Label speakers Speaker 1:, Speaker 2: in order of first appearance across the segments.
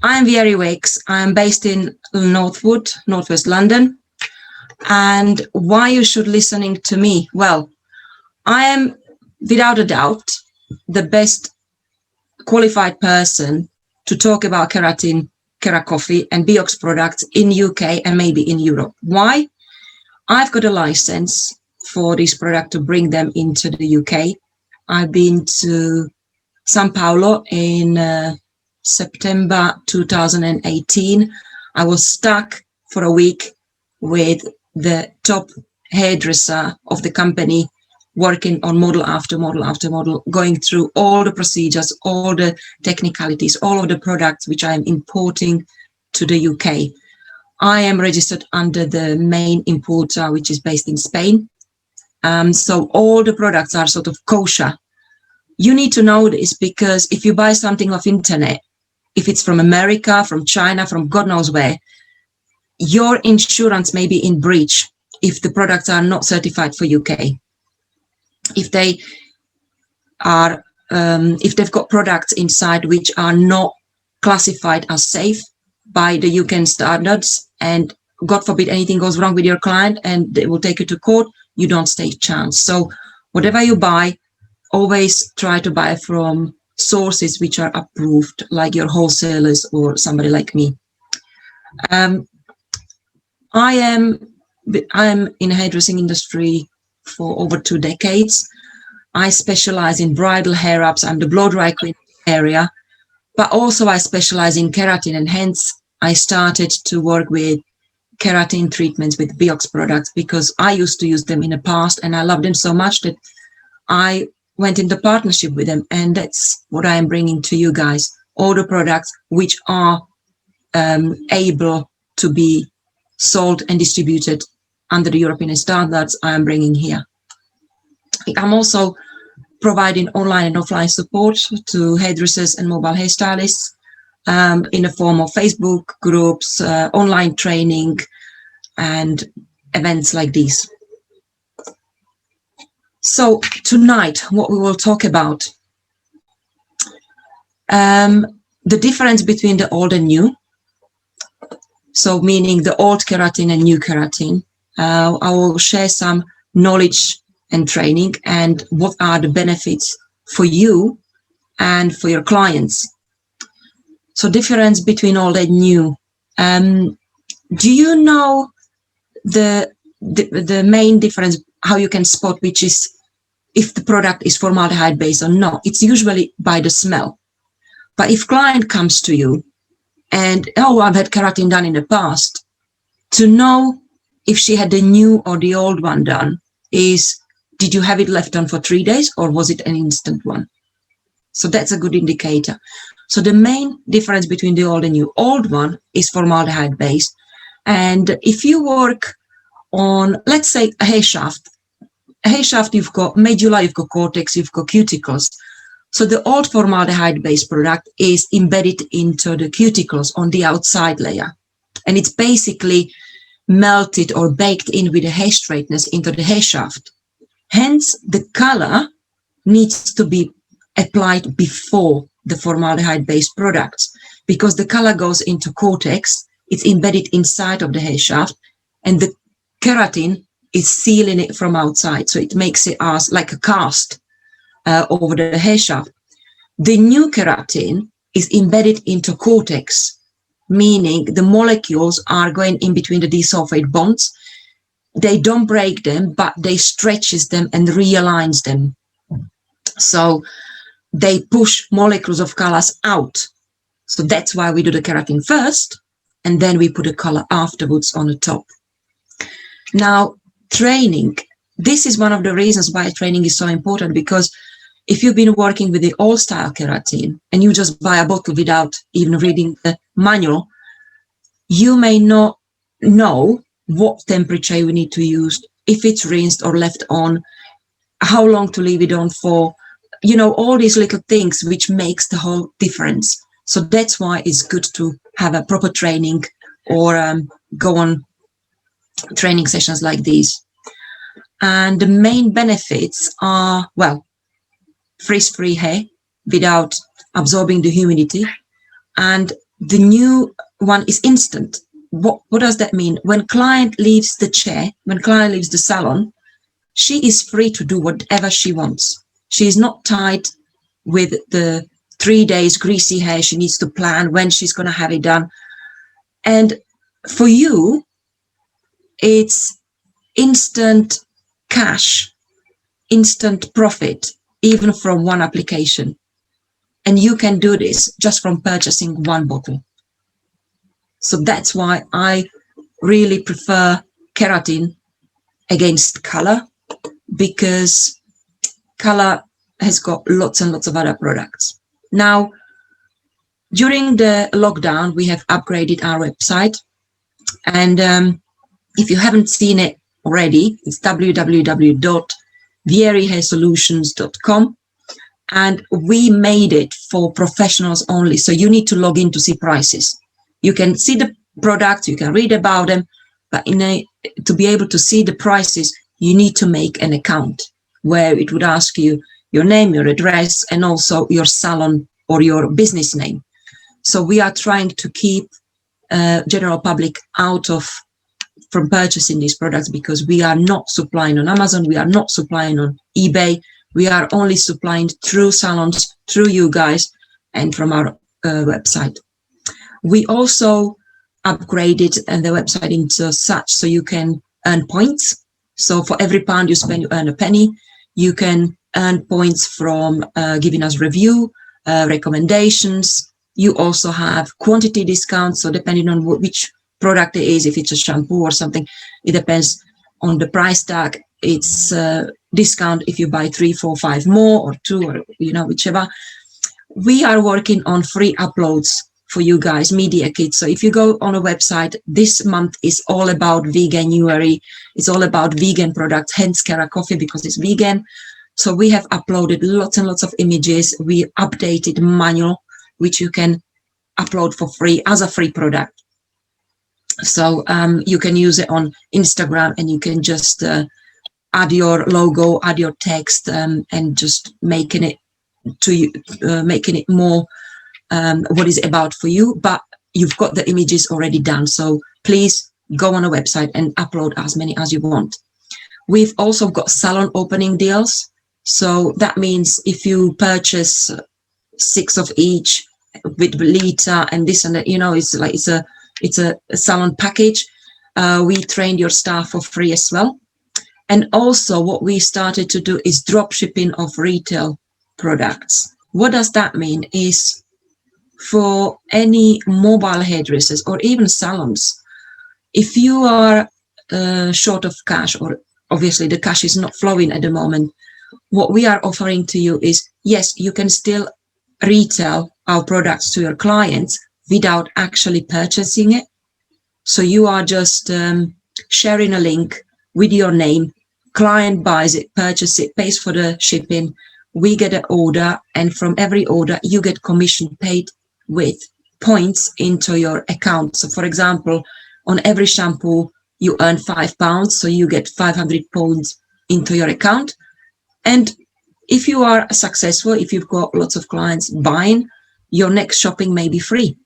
Speaker 1: I'm Vieri Wakes. I'm based in Northwood, Northwest London. And why you should listening to me? Well, I am without a doubt the best qualified person to talk about keratin, KeraCoffee and BEOX products in UK and maybe in Europe. Why? I've got a license for this product to bring them into the UK. I've been to São Paulo in September 2018. I was stuck for a week with the top hairdresser of the company, working on model after model after model, going through all the procedures, all the technicalities, all of the products which I am importing to the UK. I am registered under the main importer, which is based in Spain. So all the products are sort of kosher. You need to know this because if you buy something off internet, if it's from America, from China, from God knows where, your insurance may be in breach if the products are not certified for UK. If they are, if they've got products inside which are not classified as safe by the UK standards, and God forbid anything goes wrong with your client and they will take you to court, you don't stand a chance. So whatever you buy, always try to buy from sources which are approved, like your wholesalers or somebody like me. I am in hairdressing industry for over 2 decades. I specialize in bridal hair ups. I'm the blow dry queen area, but also I specialize in keratin, and hence I started to work with keratin treatments with BEOX products because I used to use them in the past and I loved them so much that I went into partnership with them, and that's what I am bringing to you guys. All the products which are able to be sold and distributed under the European standards, I am bringing here. I'm also providing online and offline support to hairdressers and mobile hairstylists in the form of Facebook groups, online training, and events like these. So tonight, what we will talk about, the difference between the old and new. So meaning the old keratin and new keratin. I will share some knowledge and training and what are the benefits for you and for your clients. So difference between old and new. Do you know the main difference, how you can spot which is if the product is formaldehyde based or not? It's usually by the smell. But if client comes to you and, oh, I've had keratin done in the past, to know if she had the new or the old one done is, did you have it left on for 3 days or was it an instant one? So that's a good indicator. So the main difference between the old and new, old one is formaldehyde based. And if you work on, let's say, a hair shaft, you've got medulla, you've got cortex, you've got cuticles. So the old formaldehyde based product is embedded into the cuticles on the outside layer. And it's basically melted or baked in with the hair straightness into the hair shaft. Hence, the color needs to be applied before the formaldehyde-based products because the color goes into cortex, it's embedded inside of the hair shaft, and the keratin is sealing it from outside. So it makes it as like a cast over the hair shaft. The new keratin is embedded into cortex, meaning the molecules are going in between the disulfide bonds. They don't break them, but they stretches them and realigns them. So they push molecules of colors out. So that's why we do the keratin first, and then we put a color afterwards on the top. Now, training. This is one of the reasons why training is so important, because if you've been working with the old style keratin and you just buy a bottle without even reading the manual, you may not know what temperature you need to use, if it's rinsed or left on, how long to leave it on for, you know, all these little things which makes the whole difference. So that's why it's good to have a proper training or go on training sessions like these. And the main benefits are, well, frizz-free hair without absorbing the humidity, and The new one is instant. What does that mean? When client leaves the chair, when client leaves the salon, she is free to do whatever she wants. She is not tied with the 3 days greasy hair. She needs to plan when she's going to have it done. And for you, it's instant cash, instant profit, even from one application. And you can do this just from purchasing one bottle. So that's why I really prefer keratin against color, because color has got lots and lots of other products. Now, during the lockdown, we have upgraded our website. And if you haven't seen it already, it's www.vierihairsolutions.com. And we made it for professionals only. So you need to log in to see prices. You can see the products, you can read about them, but to be able to see the prices, you need to make an account where it would ask you your name, your address, and also your salon or your business name. So we are trying to keep general public out from purchasing these products, because we are not supplying on Amazon, we are not supplying on eBay, we are only supplying through salons, through you guys, and from our website. We also upgraded the website into such so you can earn points. So for every pound you spend, you earn a penny. You can earn points from giving us review, recommendations. You also have quantity discounts. So depending on which product it is, if it's a shampoo or something, it depends on the price tag. It's discount if you buy 3, 4, 5 more, or 2, or whichever. We are working on free uploads for you guys, media kits. So if you go on a website, this month is all about veganuary. It's all about vegan products, hence KeraCoffee, because it's vegan. So we have uploaded lots and lots of images. We updated manual, which you can upload for free as a free product. So you can use it on Instagram, and you can just add your logo, add your text, and just making it more what is it about for you. But you've got the images already done. So please go on a website and upload as many as you want. We've also got salon opening deals. So that means if you purchase 6 of each with Lita and this and that, it's a salon package. We trained your staff for free as well. And also what we started to do is drop shipping of retail products. What does that mean is, for any mobile hairdressers or even salons, if you are short of cash, or obviously the cash is not flowing at the moment, what we are offering to you is, yes, you can still retail our products to your clients without actually purchasing it. So you are just sharing a link with your name, client buys it, purchases it, pays for the shipping, we get an order, and from every order you get commission paid with points into your account. So for example, on every shampoo you earn £5, so you get 500 points into your account. And if you are successful, if you've got lots of clients buying, your next shopping may be free.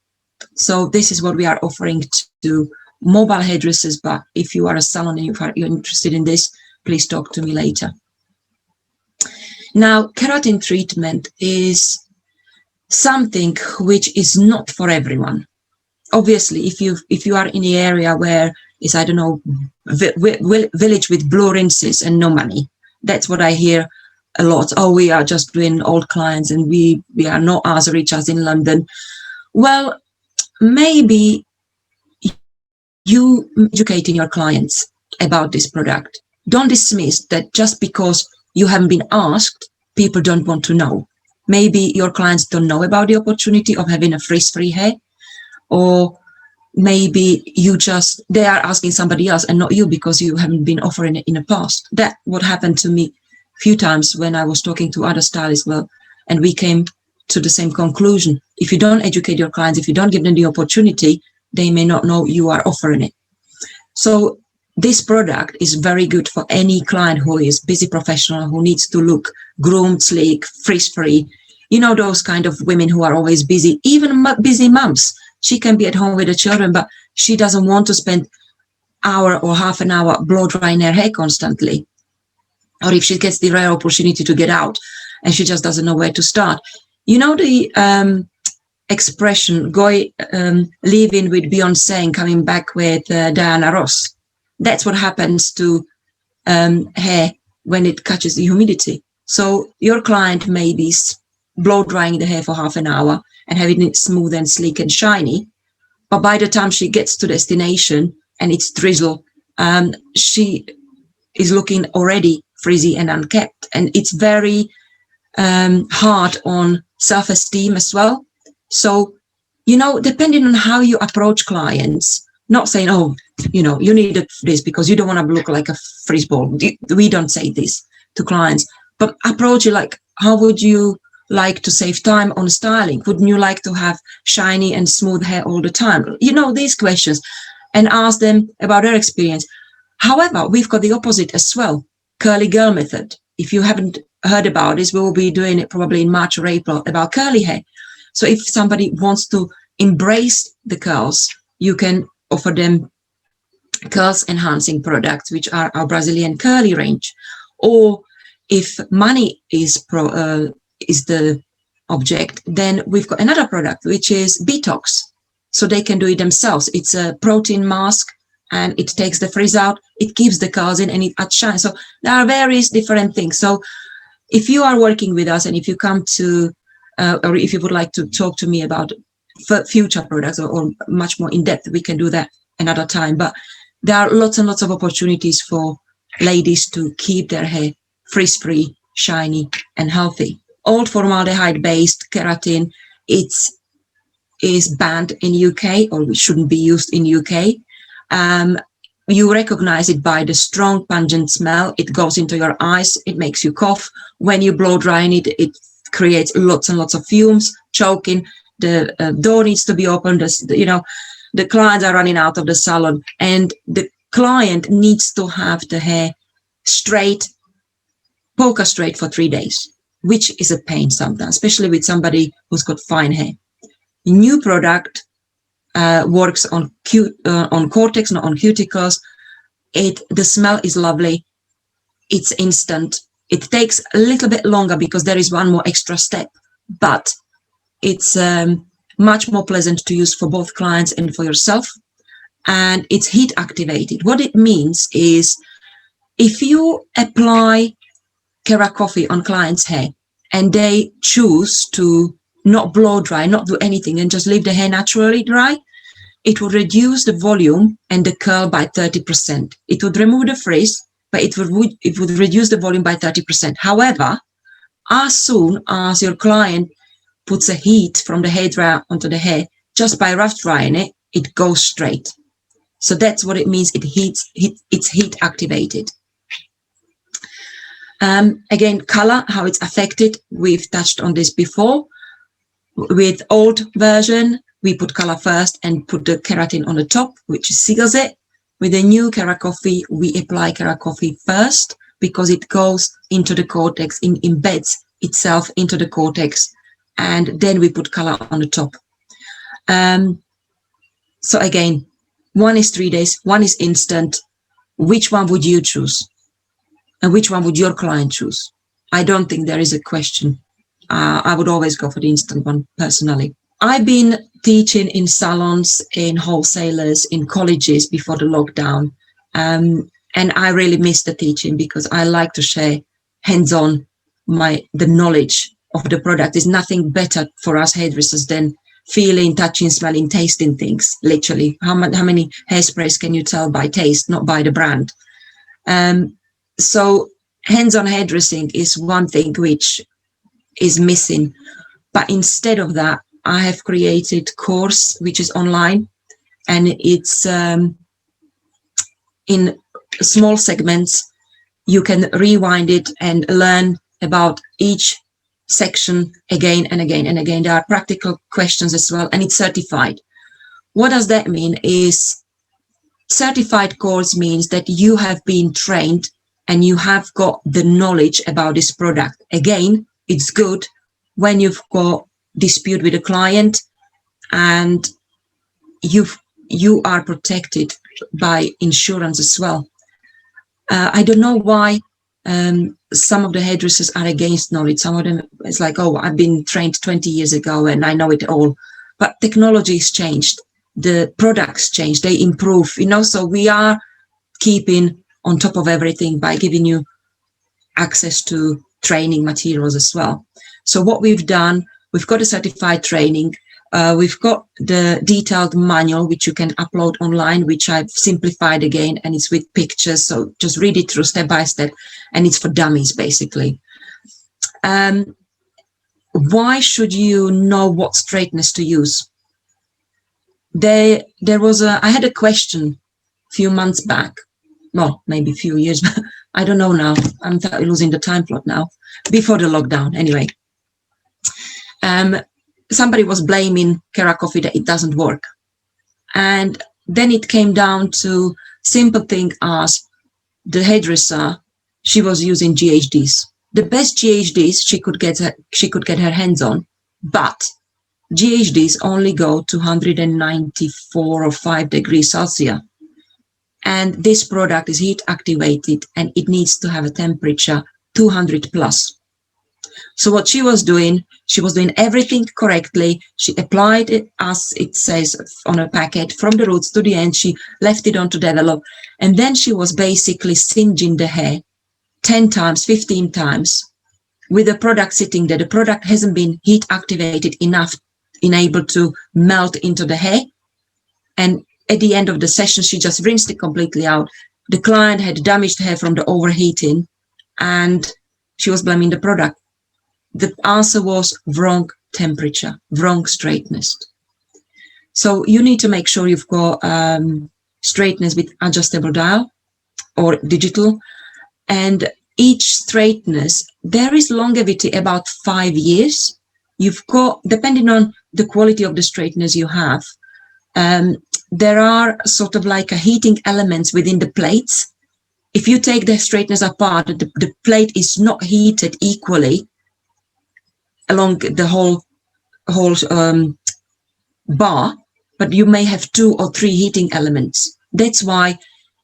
Speaker 1: So this is what we are offering to mobile hairdressers. But if you are a salon and you're interested in this, please talk to me later. Now, keratin treatment is something which is not for everyone. Obviously, if you are in the area where it's, I don't know, village with blue rinses and no money, that's what I hear a lot. Oh, we are just doing old clients and we are not as rich as in London. Well, maybe you educating your clients about this product. Don't dismiss that just because you haven't been asked, people don't want to know. Maybe your clients don't know about the opportunity of having a frizz-free hair, or maybe they are asking somebody else and not you because you haven't been offering it in the past. That what happened to me a few times when I was talking to other stylists, and we came to the same conclusion. If you don't educate your clients, if you don't give them the opportunity, they may not know you are offering it. So this product is very good for any client who is busy professional, who needs to look groomed, sleek, frizz-free. You know, those kind of women who are always busy, even busy moms. She can be at home with the children, but she doesn't want to spend hour or half an hour blow drying her hair constantly. Or if she gets the rare opportunity to get out and she just doesn't know where to start. You know the expression, leaving with Beyonce and coming back with Diana Ross. That's what happens to hair when it catches the humidity. So your client may be blow drying the hair for half an hour and having it smooth and sleek and shiny. But by the time she gets to destination and it's drizzle, she is looking already frizzy and unkempt. And it's very hard on self-esteem as well. So, you know, depending on how you approach clients, not saying, oh, you know, you need this because you don't want to look like a frizz ball. We don't say this to clients, but approach it like, how would you like to save time on styling? Wouldn't you like to have shiny and smooth hair all the time? You know, these questions, and ask them about their experience. However, we've got the opposite as well, curly girl method. If you haven't heard about this, we will be doing it probably in March or April about curly hair. So if somebody wants to embrace the curls, you can offer them curls enhancing products, which are our Brazilian curly range. Or if money is the object, then we've got another product, which is BEOX. So they can do it themselves. It's a protein mask and it takes the frizz out, it keeps the curls in and it adds shine. So there are various different things. So if you are working with us and if you come to, or if you would like to talk to me about future products or much more in depth, we can do that another time. But there are lots and lots of opportunities for ladies to keep their hair frizz-free, shiny and healthy. Old formaldehyde-based keratin, is banned in UK, or it shouldn't be used in UK. You recognize it by the strong pungent smell. It goes into your eyes. It makes you cough. When you blow dry it, it creates lots and lots of fumes, choking. The door needs to be opened. The clients are running out of the salon, and the client needs to have the hair straight, poker straight for 3 days, which is a pain sometimes, especially with somebody who's got fine hair. New product works on cortex, not on cuticles. The smell is lovely. It's instant. It takes a little bit longer because there is one more extra step, but it's much more pleasant to use for both clients and for yourself. And it's heat activated. What it means is if you apply KeraCoffee on clients' hair and they choose to not blow dry, not do anything and just leave the hair naturally dry, it would reduce the volume and the curl by 30%. It would remove the frizz, but it would reduce the volume by 30%. However, as soon as your client puts a heat from the hairdryer onto the hair, just by rough drying it, it goes straight. So that's what it means. It's heat activated. Again, color, how it's affected. We've touched on this before. With old version, we put color first and put the keratin on the top, which seals it. With the new KeraCoffee, we apply KeraCoffee first because it goes into the cortex, embeds itself into the cortex, and then we put color on the top. So again, one is 3 days, one is instant. Which one would you choose? And which one would your client choose? I don't think there is a question. I would always go for the instant one personally. I've been teaching in salons, in wholesalers, in colleges before the lockdown. And I really miss the teaching because I like to share hands-on the knowledge of the product. There's nothing better for us hairdressers than feeling, touching, smelling, tasting things, literally. How many hairsprays can you tell by taste, not by the brand? So hands-on hairdressing is one thing which is missing. But instead of that, I have created a course which is online, and it's in small segments. You can rewind it and learn about each section again and again and again. There are practical questions as well, and it's certified. What does that mean? Is certified course means that you have been trained and you have got the knowledge about this product. Again, it's good when you've got dispute with a client and you are protected by insurance as well. I don't know why some of the hairdressers are against knowledge. Some of them, it's like, oh, I've been trained 20 years ago and I know it all. But technology has changed. The products change. They improve, you know, so we are keeping on top of everything by giving you access to training materials as well. So what we've done, we've got a certified training. We've got the detailed manual, which you can upload online, which I've simplified again, and it's with pictures. So just read it through step by step, and it's for dummies, basically. Why should you know what straightness to use? I had a question a few months back, well, maybe a few years, I don't know now. I'm losing the time plot now, before the lockdown, anyway. Somebody was blaming KeraCoffee that it doesn't work. And then it came down to simple thing as the hairdresser, she was using GHDs. The best GHDs she could get her hands on, but GHDs only go to 194 or 5 degrees Celsius. And this product is heat activated and it needs to have a temperature 200 plus. So what she was doing everything correctly. She applied it as it says on a packet from the roots to the end. She left it on to develop. And then she was basically singeing the hair 10 times, 15 times with the product sitting there. The product hasn't been heat activated enough, enabled to melt into the hair. And at the end of the session, she just rinsed it completely out. The client had damaged hair from the overheating and she was blaming the product. The answer was wrong temperature, wrong straightness. So you need to make sure you've got straightness with adjustable dial or digital. And each straightness, there is longevity about 5 years. You've got, depending on the quality of the straightness you have, there are sort of like a heating elements within the plates. If you take the straighteners apart, the plate is not heated equally along the whole bar, but you may have 2 or 3 heating elements. That's why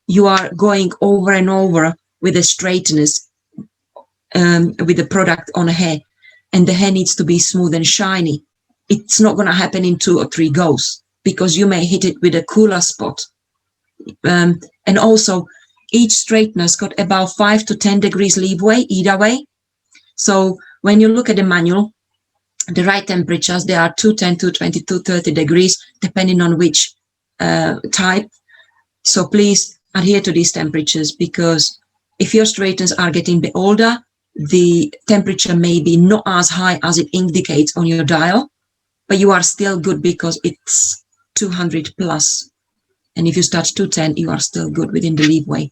Speaker 1: you are going over and over with the straighteners with the product on a hair, and the hair needs to be smooth and shiny. It's not going to happen in 2 or 3 goes because you may hit it with a cooler spot. And also each straightener's got about 5 to 10 degrees leeway either way. So when you look at the manual, the right temperatures, they are 210, 220, 230 degrees, depending on which type. So please adhere to these temperatures, because if your straighteners are getting a bit older, the temperature may be not as high as it indicates on your dial, but you are still good because it's 200 plus. And if you start 210, you are still good within the leeway.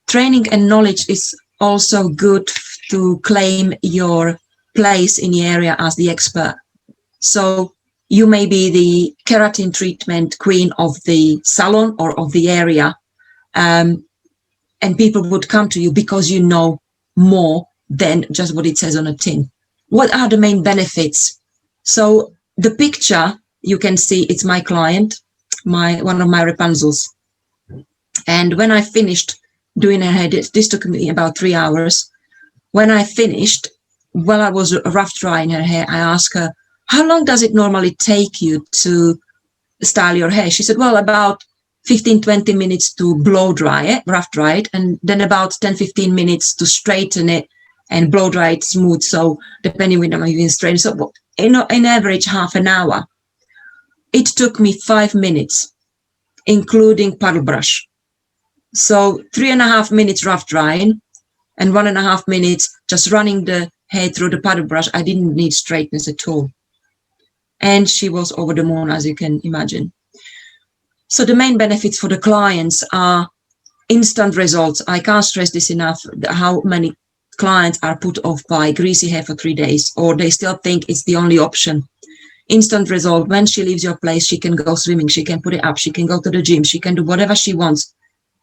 Speaker 1: Training and knowledge is also good to claim your place in the area as the expert. So you may be the keratin treatment queen of the salon or of the area, and people would come to you because you know more than just what it says on a tin. What are the main benefits? So the picture you can see, it's my client, one of my Rapunzels. And when I finished doing her hair, this took me about 3 hours. When I finished, while I was rough drying her hair, I asked her, how long does it normally take you to style your hair? She said, well, about 15-20 minutes to blow dry it, rough dry it, and then about 10-15 minutes to straighten it and blow dry it smooth. So depending when I'm using straighten, so in average half an hour. It took me 5 minutes, including paddle brush. So 3.5 minutes rough drying and 1.5 minutes just running the hair through the paddle brush. I didn't need straightness at all. And she was over the moon, as you can imagine. So the main benefits for the clients are instant results. I can't stress this enough, how many clients are put off by greasy hair for 3 days, or they still think it's the only option. Instant result. When she leaves your place, she can go swimming, she can put it up, she can go to the gym, she can do whatever she wants.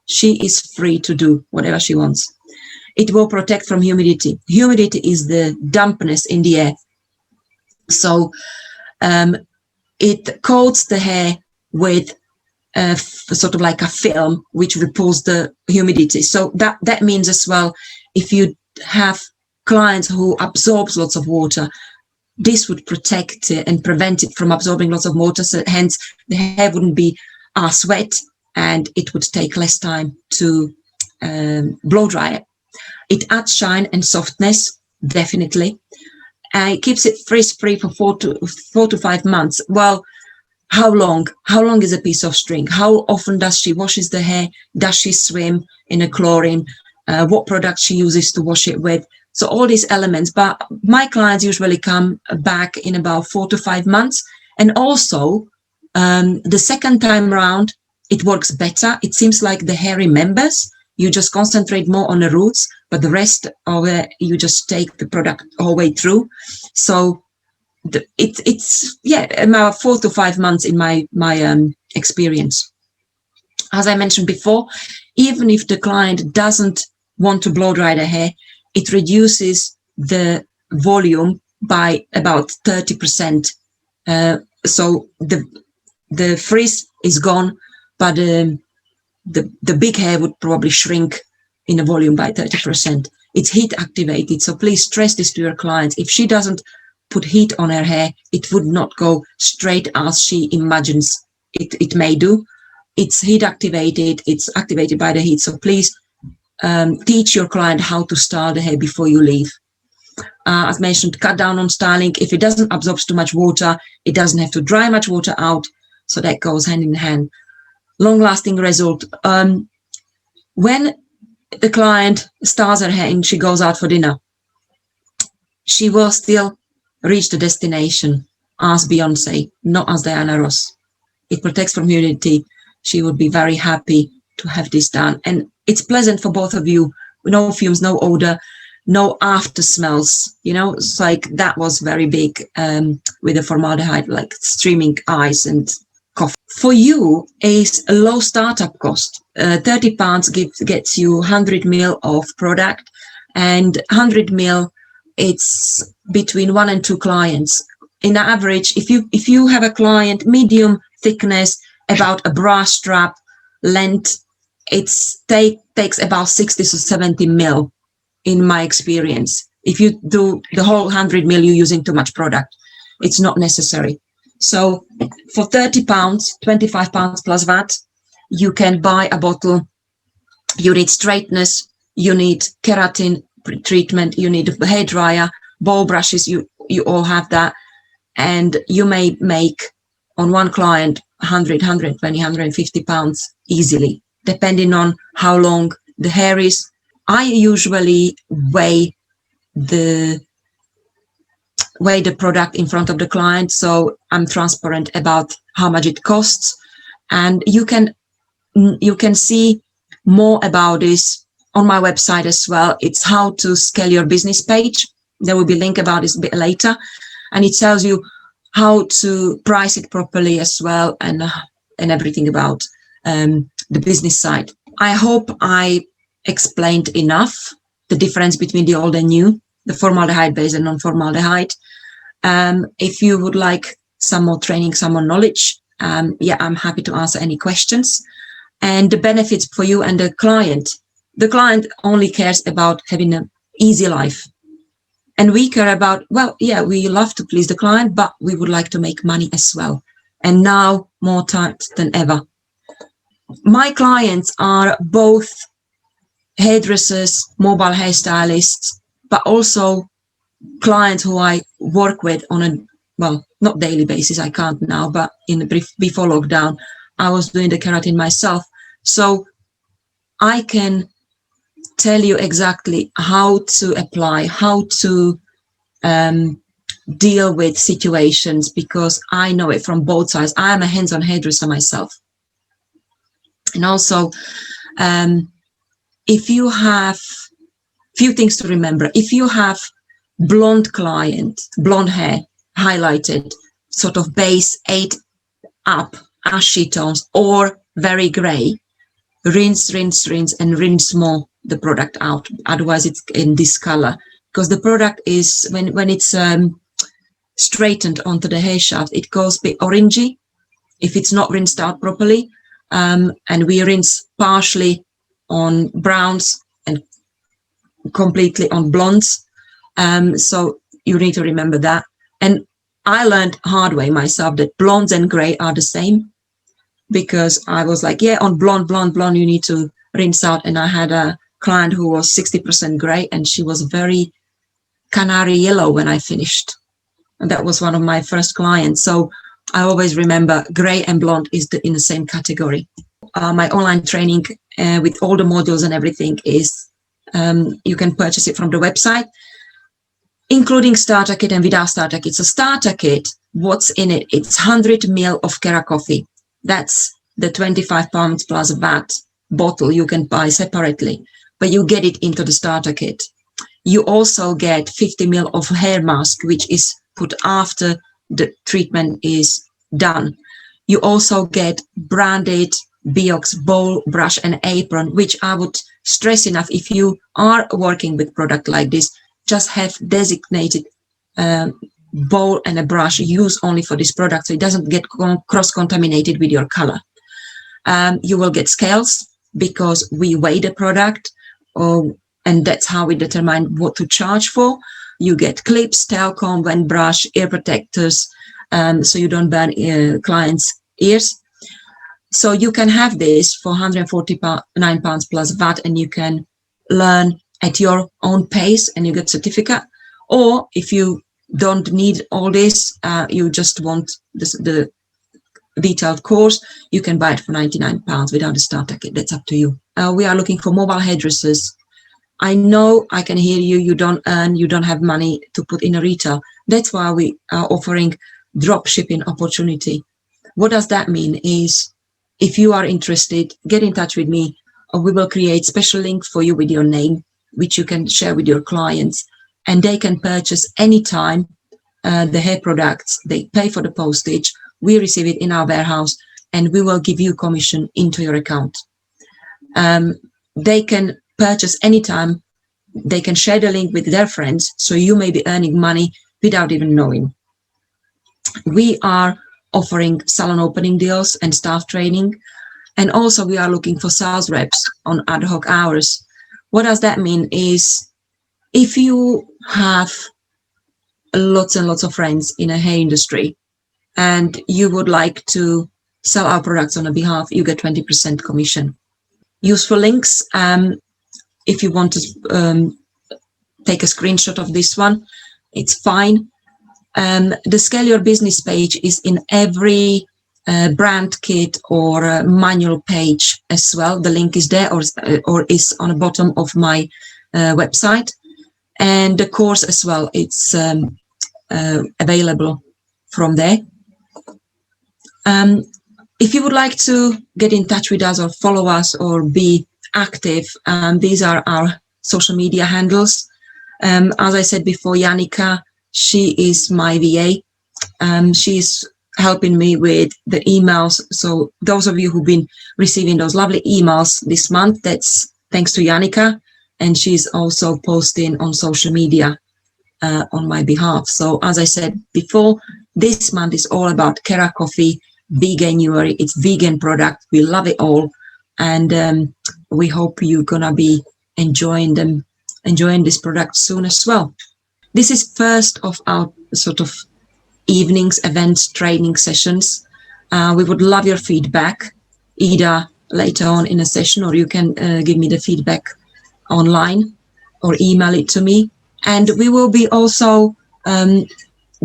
Speaker 1: She is free to do whatever she wants. It will protect from humidity. Humidity is the dampness in the air. So it coats the hair with sort of like a film which repels the humidity. So that means as well, if you have clients who absorbs lots of water, this would protect it and prevent it from absorbing lots of water. So hence the hair wouldn't be as wet and it would take less time to blow dry it. It adds shine and softness, definitely. It keeps it frizz-free for 4 to 5 months. Well, how long? How long is a piece of string? How often does she washes the hair? Does she swim in a chlorine? What product she uses to wash it with? So all these elements. But my clients usually come back in about 4 to 5 months. And also, the second time round, it works better. It seems like the hair remembers. You just concentrate more on the roots, but the rest of it, you just take the product all the way through. So it's about 4 to 5 months in my experience. As I mentioned before, even if the client doesn't want to blow dry the hair, it reduces the volume by about 30%. So the frizz is gone, but the big hair would probably shrink in a volume by 30%. It's heat activated, so please stress this to your clients. If she doesn't put heat on her hair, it would not go straight as she imagines it may do. It's heat activated, it's activated by the heat, so please teach your client how to style the hair before you leave. As mentioned, cut down on styling. If it doesn't absorb too much water, it doesn't have to dry much water out, so that goes hand in hand. Long-lasting result. When the client styles her hair and she goes out for dinner, she will still reach the destination as Beyonce, not as Diana Ross. It protects from humidity. She would be very happy to have this done. And it's pleasant for both of you. No fumes, no odor, no after smells. You know, it's like that was very big with the formaldehyde, like streaming eyes and cough. For you, is a low startup cost. £30 gets you 100 ml of product, and 100 ml, it's between 1 and 2 clients. In average, if you have a client medium thickness, about a bra strap length, it takes about 60 to 70 ml in my experience. If you do the whole 100 ml, you're using too much product. It's not necessary. So for £30, £25 plus VAT, you can buy a bottle. You need straightness, you need keratin treatment, you need a hair dryer, ball brushes, you all have that. And you may make on one client 100, 120, 150 pounds easily, depending on how long the hair is. I usually weigh the product in front of the client, so I'm transparent about how much it costs. And you can see more about this on my website as well. It's how to scale your business page. There will be a link about this a bit later, and it tells you how to price it properly as well, and everything about the business side. I hope I explained enough the difference between the old and new, the formaldehyde based and non-formaldehyde. If you would like some more training, some more knowledge, I'm happy to answer any questions. And the benefits for you and the client only cares about having an easy life. And we care about, we love to please the client, but we would like to make money as well. And now more times than ever. My clients are both hairdressers, mobile hairstylists, but also clients who I work with on a, not daily basis, I can't now, but before lockdown, I was doing the keratin myself. So I can tell you exactly how to apply, how to deal with situations, because I know it from both sides. I am a hands-on hairdresser myself. And also, if you have few things to remember, if you have blonde client, blonde hair, highlighted, sort of base 8 up, ashy tones, or very gray, rinse, and rinse more the product out. Otherwise, it's in this color, because the product is, when it's straightened onto the hair shaft, it goes a bit orangey if it's not rinsed out properly. And we rinse partially on browns and completely on blondes. So you need to remember that. And I learned hard way myself that blondes and gray are the same, because I was like, yeah, on blonde, you need to rinse out. And I had a client who was 60% gray, and she was very canary yellow when I finished. And that was one of my first clients. So I always remember gray and blonde is in the same category. My online training with all the modules and everything is, you can purchase it from the website, including starter kit and without starter kit. So starter kit, what's in it? It's 100 ml of KeraCoffee. That's the 25 pounds plus VAT bottle you can buy separately, but you get it into the starter kit. You also get 50 ml of hair mask, which is put after the treatment is done. You also get branded BEOX bowl, brush and apron, which I would stress enough, if you are working with product like this, just have designated bowl and a brush used only for this product, so it doesn't get cross-contaminated with your color. You will get scales, because we weigh the product, and that's how we determine what to charge for. You get clips, tail comb, wand brush, ear protectors, so you don't burn clients' ears. So you can have this for £149 plus VAT, and you can learn at your own pace and you get certificate. Or if you don't need all this, you just want the detailed course, you can buy it for £99 without a starter kit. That's up to you. We are looking for mobile hairdressers. I know I can hear you, you don't earn, you don't have money to put in a retail. That's why we are offering drop shipping opportunity. What does that mean is, if you are interested, get in touch with me, or we will create special link for you with your name, which you can share with your clients, and they can purchase anytime the hair products. They pay for the postage, we receive it in our warehouse, and we will give you commission into your account. They can purchase anytime, they can share the link with their friends, so you may be earning money without even knowing. We are offering salon opening deals and staff training, and also we are looking for sales reps on ad hoc hours. What does that mean is, if you have lots and lots of friends in a hair industry and you would like to sell our products on a behalf, you get 20% commission. Useful links, if you want to take a screenshot of this one, it's fine. The Scale Your Business page is in every brand kit or manual page as well. The link is there, or is on the bottom of my website. And the course as well, it's available from there. If you would like to get in touch with us or follow us or be active, these are our social media handles. As I said before, Janika, she is my VA. She's helping me with the emails. So those of you who've been receiving those lovely emails this month, that's thanks to Janika. And she's also posting on social media on my behalf. So as I said before, this month is all about KeraCoffee Veganuary. It's vegan product. We love it all. And we hope you're gonna be enjoying this product soon as well. This is first of our sort of evenings, events, training sessions. We would love your feedback, either later on in a session, or you can give me the feedback online or email it to me. And we will be also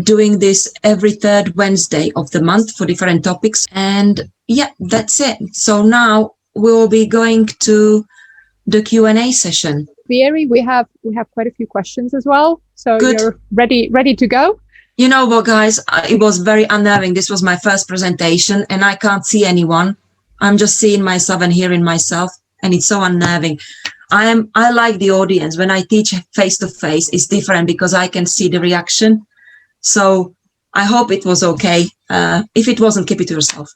Speaker 1: doing this every third Wednesday of the month for different topics. And yeah, that's it. So now we'll be going to the Q&A session.
Speaker 2: Vieri, we have quite a few questions as well. So good. You're ready to go?
Speaker 1: You know what, guys, it was very unnerving. This was my first presentation and I can't see anyone. I'm just seeing myself and hearing myself, and it's so unnerving. I like the audience. When I teach face to face, it's different because I can see the reaction. So I hope it was okay. If it wasn't, keep it to yourself.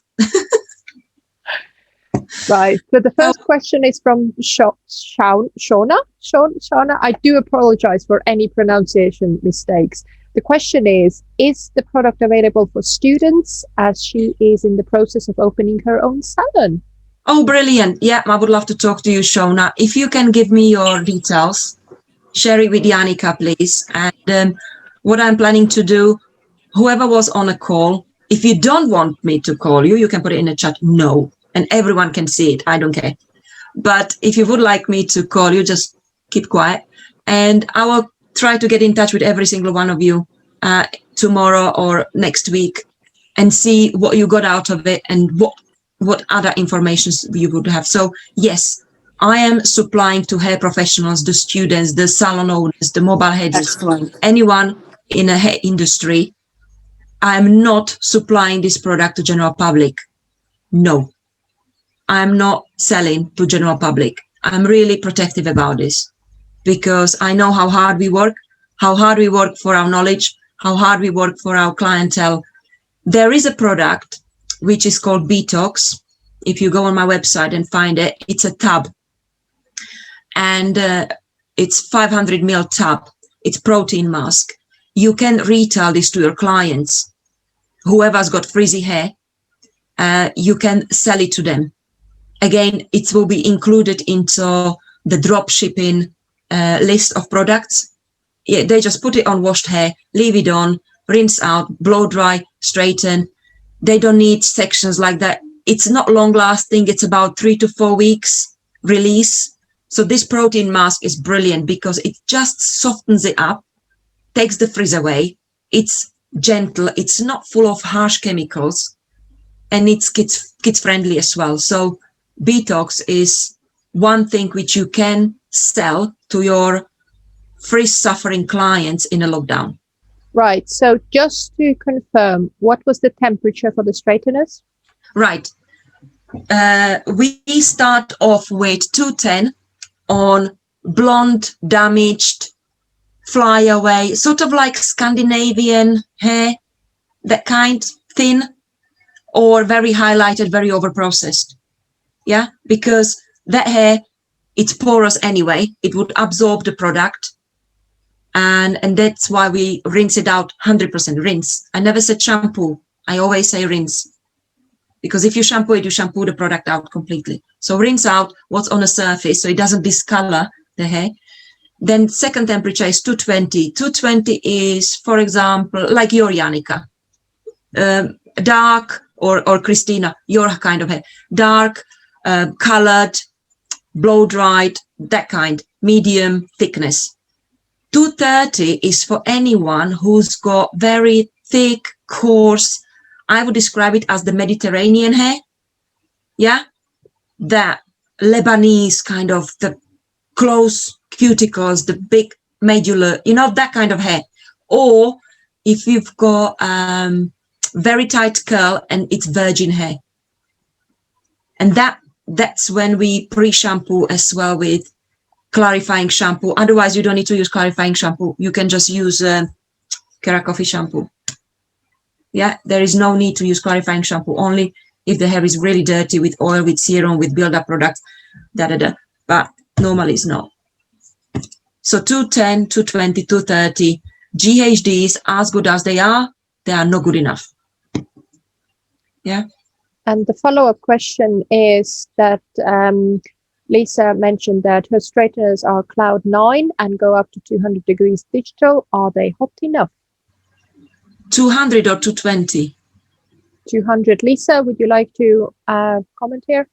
Speaker 2: Right. So the first question is from Shauna. Shauna, I do apologize for any pronunciation mistakes. The question is the product available for students, as she is in the process of opening her own salon?
Speaker 1: Oh, brilliant. Yeah, I would love to talk to you, Shona. If you can give me your details, share it with Janika, please. And what I'm planning to do, whoever was on a call, if you don't want me to call you, you can put it in the chat, no, and everyone can see it. I don't care. But if you would like me to call you, just keep quiet. And I will try to get in touch with every single one of you tomorrow or next week and see what you got out of it and what other information you would have. So yes, I am supplying to hair professionals, the students, the salon owners, the mobile hairdressers, anyone in a hair industry. I'm not supplying this product to general public. No, I'm not selling to general public. I'm really protective about this because I know how hard we work for our knowledge, how hard we work for our clientele. There is a product which is called BEOX. If you go on my website and find it, it's a tub. And it's 500 ml tub. It's protein mask. You can retail this to your clients. Whoever's got frizzy hair, you can sell it to them. Again, it will be included into the drop shipping list of products. Yeah, they just put it on washed hair, leave it on, rinse out, blow dry, straighten. They don't need sections like that. It's not long lasting. It's about 3 to 4 weeks release. So this protein mask is brilliant because it just softens it up, takes the frizz away. It's gentle. It's not full of harsh chemicals, and it's kids friendly as well. So BEOX is one thing which you can sell to your frizz suffering clients in a lockdown.
Speaker 2: Right. So just to confirm, what was the temperature for the straighteners?
Speaker 1: Right. We start off with 210 on blonde, damaged, flyaway, sort of like Scandinavian hair, that kind, thin, or very highlighted, very overprocessed. Yeah, because that hair, it's porous anyway. It would absorb the product. And that's why we rinse it out 100% rinse. I never said shampoo. I always say rinse. Because if you shampoo it, you shampoo the product out completely. So rinse out what's on the surface so it doesn't discolor the hair. Then second temperature is 220. 220 is, for example, like your Janika. Dark, or Christina, your kind of hair. Dark, colored, blow dried, that kind, medium thickness. 230 is for anyone who's got very thick, coarse, I would describe it as the Mediterranean hair. Yeah, that Lebanese kind of, the close cuticles, the big medulla, you know, that kind of hair. Or if you've got very tight curl and it's virgin hair. And that's when we pre-shampoo as well with clarifying shampoo. Otherwise, you don't need to use clarifying shampoo. You can just use KeraCoffee shampoo. Yeah, there is no need to use clarifying shampoo, only if the hair is really dirty with oil, with serum, with build-up products, But normally it's not. So 210, 220, 230, GHDs, as good as they are not good enough. Yeah.
Speaker 2: And the follow-up question is that Lisa mentioned that her straighteners are cloud 9 and go up to 200 degrees digital. Are they hot enough?
Speaker 1: 200 or 220?
Speaker 2: 200. Lisa, would you like to comment here?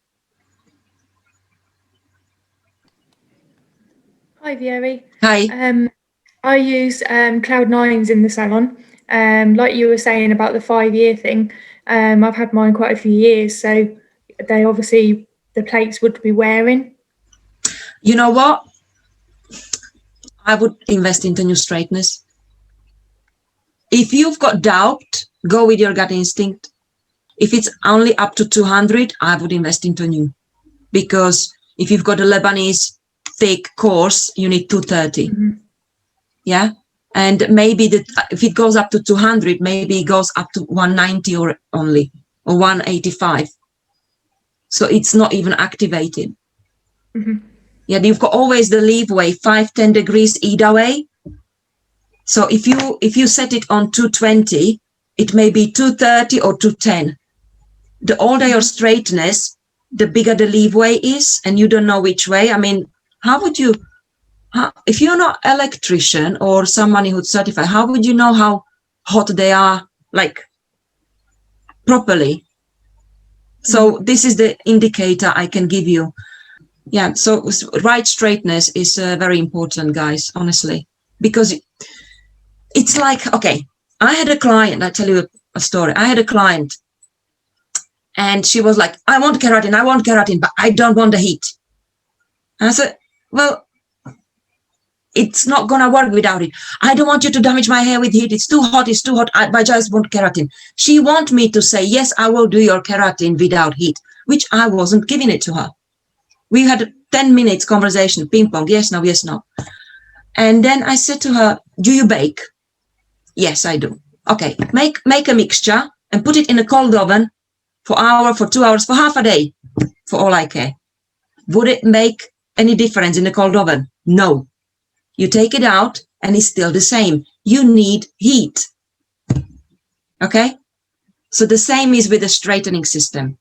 Speaker 3: Hi, Vieri.
Speaker 1: Hi.
Speaker 3: I use Cloud 9s in the salon. Like you were saying about the 5-year thing, I've had mine quite a few years, so they obviously, the plates would be wearing.
Speaker 1: You know what? I would invest into new Straightness. If you've got doubt, go with your gut instinct. If it's only up to 200, I would invest into new. Because if you've got a Lebanese thick course, you need 230. Mm-hmm. Yeah. And maybe if it goes up to 200, maybe it goes up to 190 or 185. So it's not even activated. Mm-hmm. Yeah, you've got always the leeway, 5-10 degrees either way. So if you set it on 220, it may be 230 or 210. The older your straightness, the bigger the leeway is, and you don't know which way. I mean, how would you, if you're not electrician or somebody who's certified, how would you know how hot they are, like, properly? So this is the indicator I can give you. Yeah, so right straightness is very important, guys, honestly, because it's like, okay, I had a client, I tell you a story. I had a client and she was like, I want keratin, but I don't want the heat. And I said, well, it's not going to work without it. I don't want you to damage my hair with heat. It's too hot. I just want keratin. She want me to say, yes, I will do your keratin without heat, which I wasn't giving it to her. We had a 10 minutes conversation, ping pong, yes, no, yes, no. And then I said to her, do you bake? Yes, I do. Okay, make a mixture and put it in a cold oven for an hour, for 2 hours, for half a day, for all I care. Would it make any difference in the cold oven? No. You take it out and it's still the same. You need heat. Okay? So the same is with the straightening system.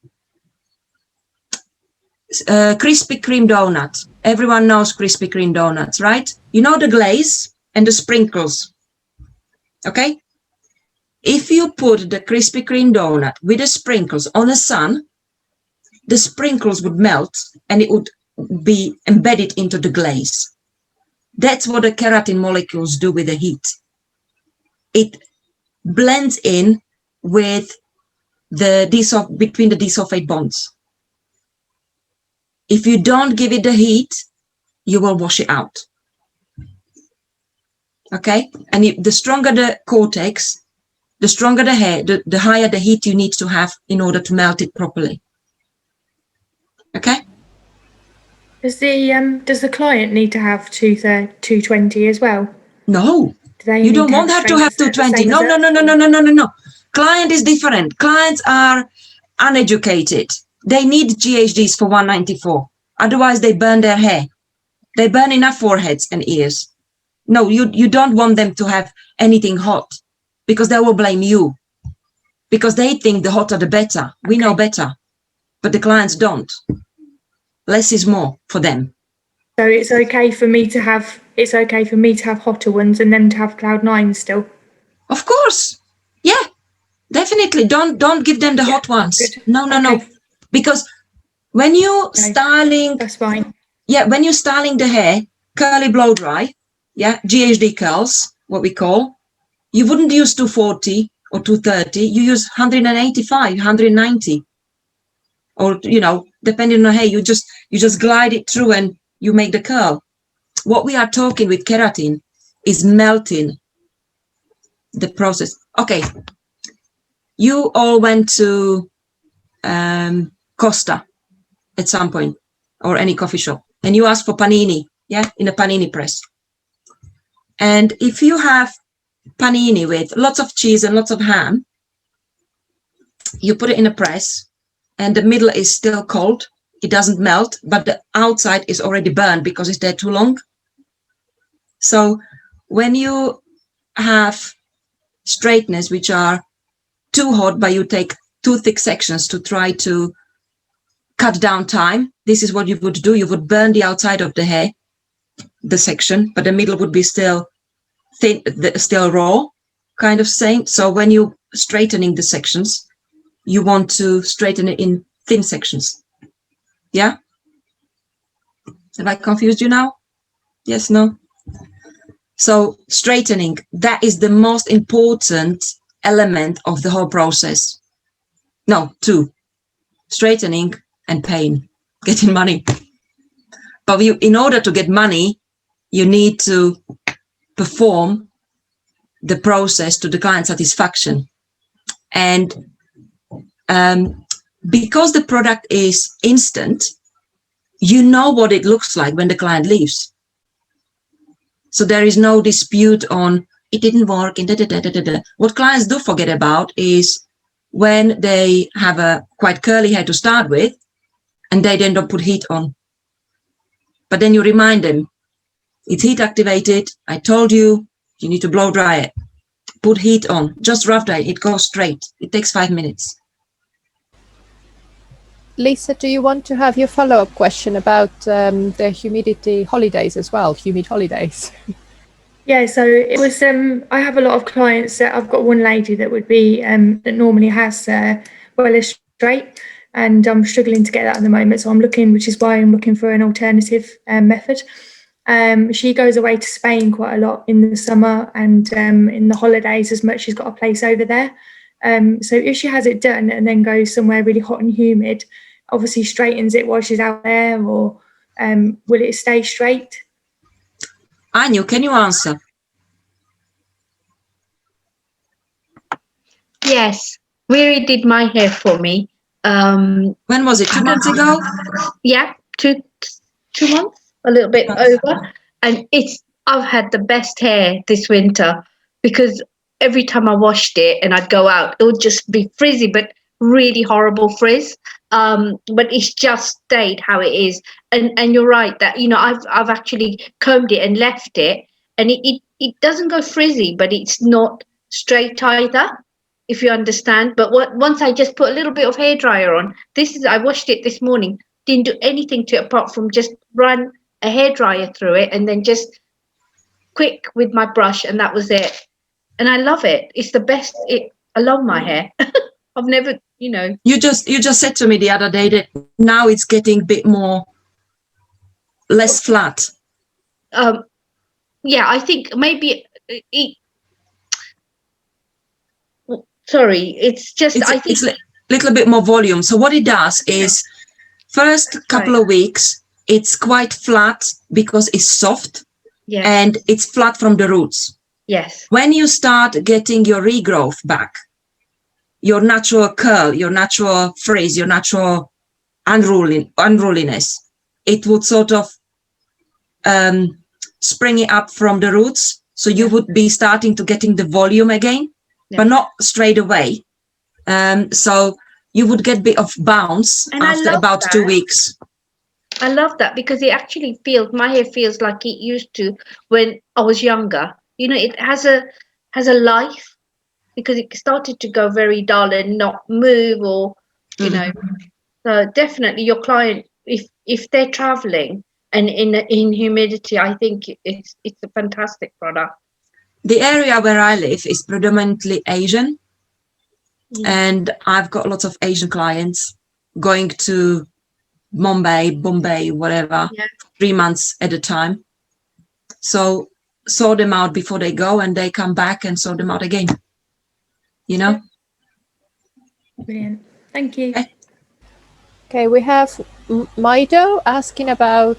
Speaker 1: Krispy Kreme donut. Everyone knows Krispy Kreme donuts, right? You know the glaze and the sprinkles. Okay? If you put the Krispy Kreme donut with the sprinkles on the sun, the sprinkles would melt and it would be embedded into the glaze. That's what the keratin molecules do with the heat. It blends in with the between the disulfide bonds. If you don't give it the heat, you will wash it out. Okay? And the stronger the cortex, the stronger the hair, the higher the heat you need to have in order to melt it properly. Okay?
Speaker 3: Does the client need to have 220 as well?
Speaker 1: No. You don't want her to have 220. No. Client is different. Clients are uneducated. They need GHDs for 194. Otherwise, they burn their hair. They burn enough foreheads and ears. No, you don't want them to have anything hot because they will blame you. Because they think the hotter the better. We know better. But the clients don't. Less is more for them.
Speaker 3: So it's okay for me to have hotter ones and then to have cloud 9 still.
Speaker 1: Of course. Yeah. Definitely. Don't give them the hot ones. Good. No. Because when you styling,
Speaker 3: that's fine.
Speaker 1: Yeah, when you're styling the hair, curly blow dry, yeah, GHD curls, what we call, you wouldn't use 240 or 230, you use 185, 190. Or, depending on the hair, you just glide it through and you make the curl. What we are talking with keratin is melting the process. Okay. You all went to Costa at some point or any coffee shop and you ask for panini, yeah, in a panini press. And if you have panini with lots of cheese and lots of ham, you put it in a press and the middle is still cold. It doesn't melt, but the outside is already burned because it's there too long. So when you have straightness, which are too hot, but you take too thick sections to try to cut down time, this is what you would do. You would burn the outside of the hair, the section, but the middle would be still thin, still raw, kind of saying. So when you straightening the sections, you want to straighten it in thin sections. Yeah? Have I confused you now? Yes, no? So straightening, that is the most important element of the whole process. No, two. Straightening and pain, getting money. But in order to get money, you need to perform the process to the client satisfaction. And because the product is instant, you know what it looks like when the client leaves. So there is no dispute on it didn't work and da. What clients do forget about is when they have a quite curly hair to start with and they then don't put heat on. But then you remind them, it's heat activated. I told you You need to blow dry it. Put heat on, just rough dry. It goes straight. It takes 5 minutes.
Speaker 2: Lisa, do you want to have your follow-up question about the humidity holidays as well, humid holidays?
Speaker 3: Yeah, so it was. I have a lot of clients that I've got one lady that would be that normally has Wellish straight, and I'm struggling to get that at the moment. So I'm looking, which is why I'm looking for an alternative method. She goes away to Spain quite a lot in the summer and in the holidays as much. She's got a place over there. So if she has it done and then goes somewhere really hot and humid, obviously straightens it while she's out there, or will it stay straight?
Speaker 1: Anju, can you answer?
Speaker 4: Yes, Vieri did my hair for me.
Speaker 1: When was it? 2 months ago?
Speaker 4: Yeah, two months, a little bit over. And I've had the best hair this winter, because every time I washed it and I'd go out, it would just be frizzy, but really horrible frizz. But it's just stayed how it is. And you're right that, you know, I've actually combed it and left it, and it doesn't go frizzy, but it's not straight either, if you understand. But once I just put a little bit of hairdryer on, I washed it this morning, didn't do anything to it apart from just run a hairdryer through it and then just quick with my brush, and that was it. And I love it. It's the best. I love my hair. I've never, you know.
Speaker 1: You just said to me the other day that now it's getting a bit more less flat.
Speaker 4: Yeah, I think maybe sorry, it's just I think
Speaker 1: it's a little bit more volume. So what it does is, first couple of weeks it's quite flat because it's soft, and it's flat from the roots.
Speaker 4: Yes.
Speaker 1: When you start getting your regrowth back, your natural curl, your natural frizz, your natural unruliness, it would sort of spring it up from the roots. So you would be starting to getting the volume again, but not straight away. So you would get a bit of bounce after about 2 weeks.
Speaker 4: I love that, because it actually my hair feels like it used to when I was younger. You know, it has a life, because it started to go very dull and not move, or, you know. So definitely your client, if they're traveling and in humidity, I think it's a fantastic product.
Speaker 1: The area where I live is predominantly Asian, and I've got lots of Asian clients going to Bombay, whatever, 3 months at a time. So sort them out before they go, and they come back and sort them out again. You know?
Speaker 3: Brilliant. Thank you.
Speaker 2: Okay, we have Maido asking about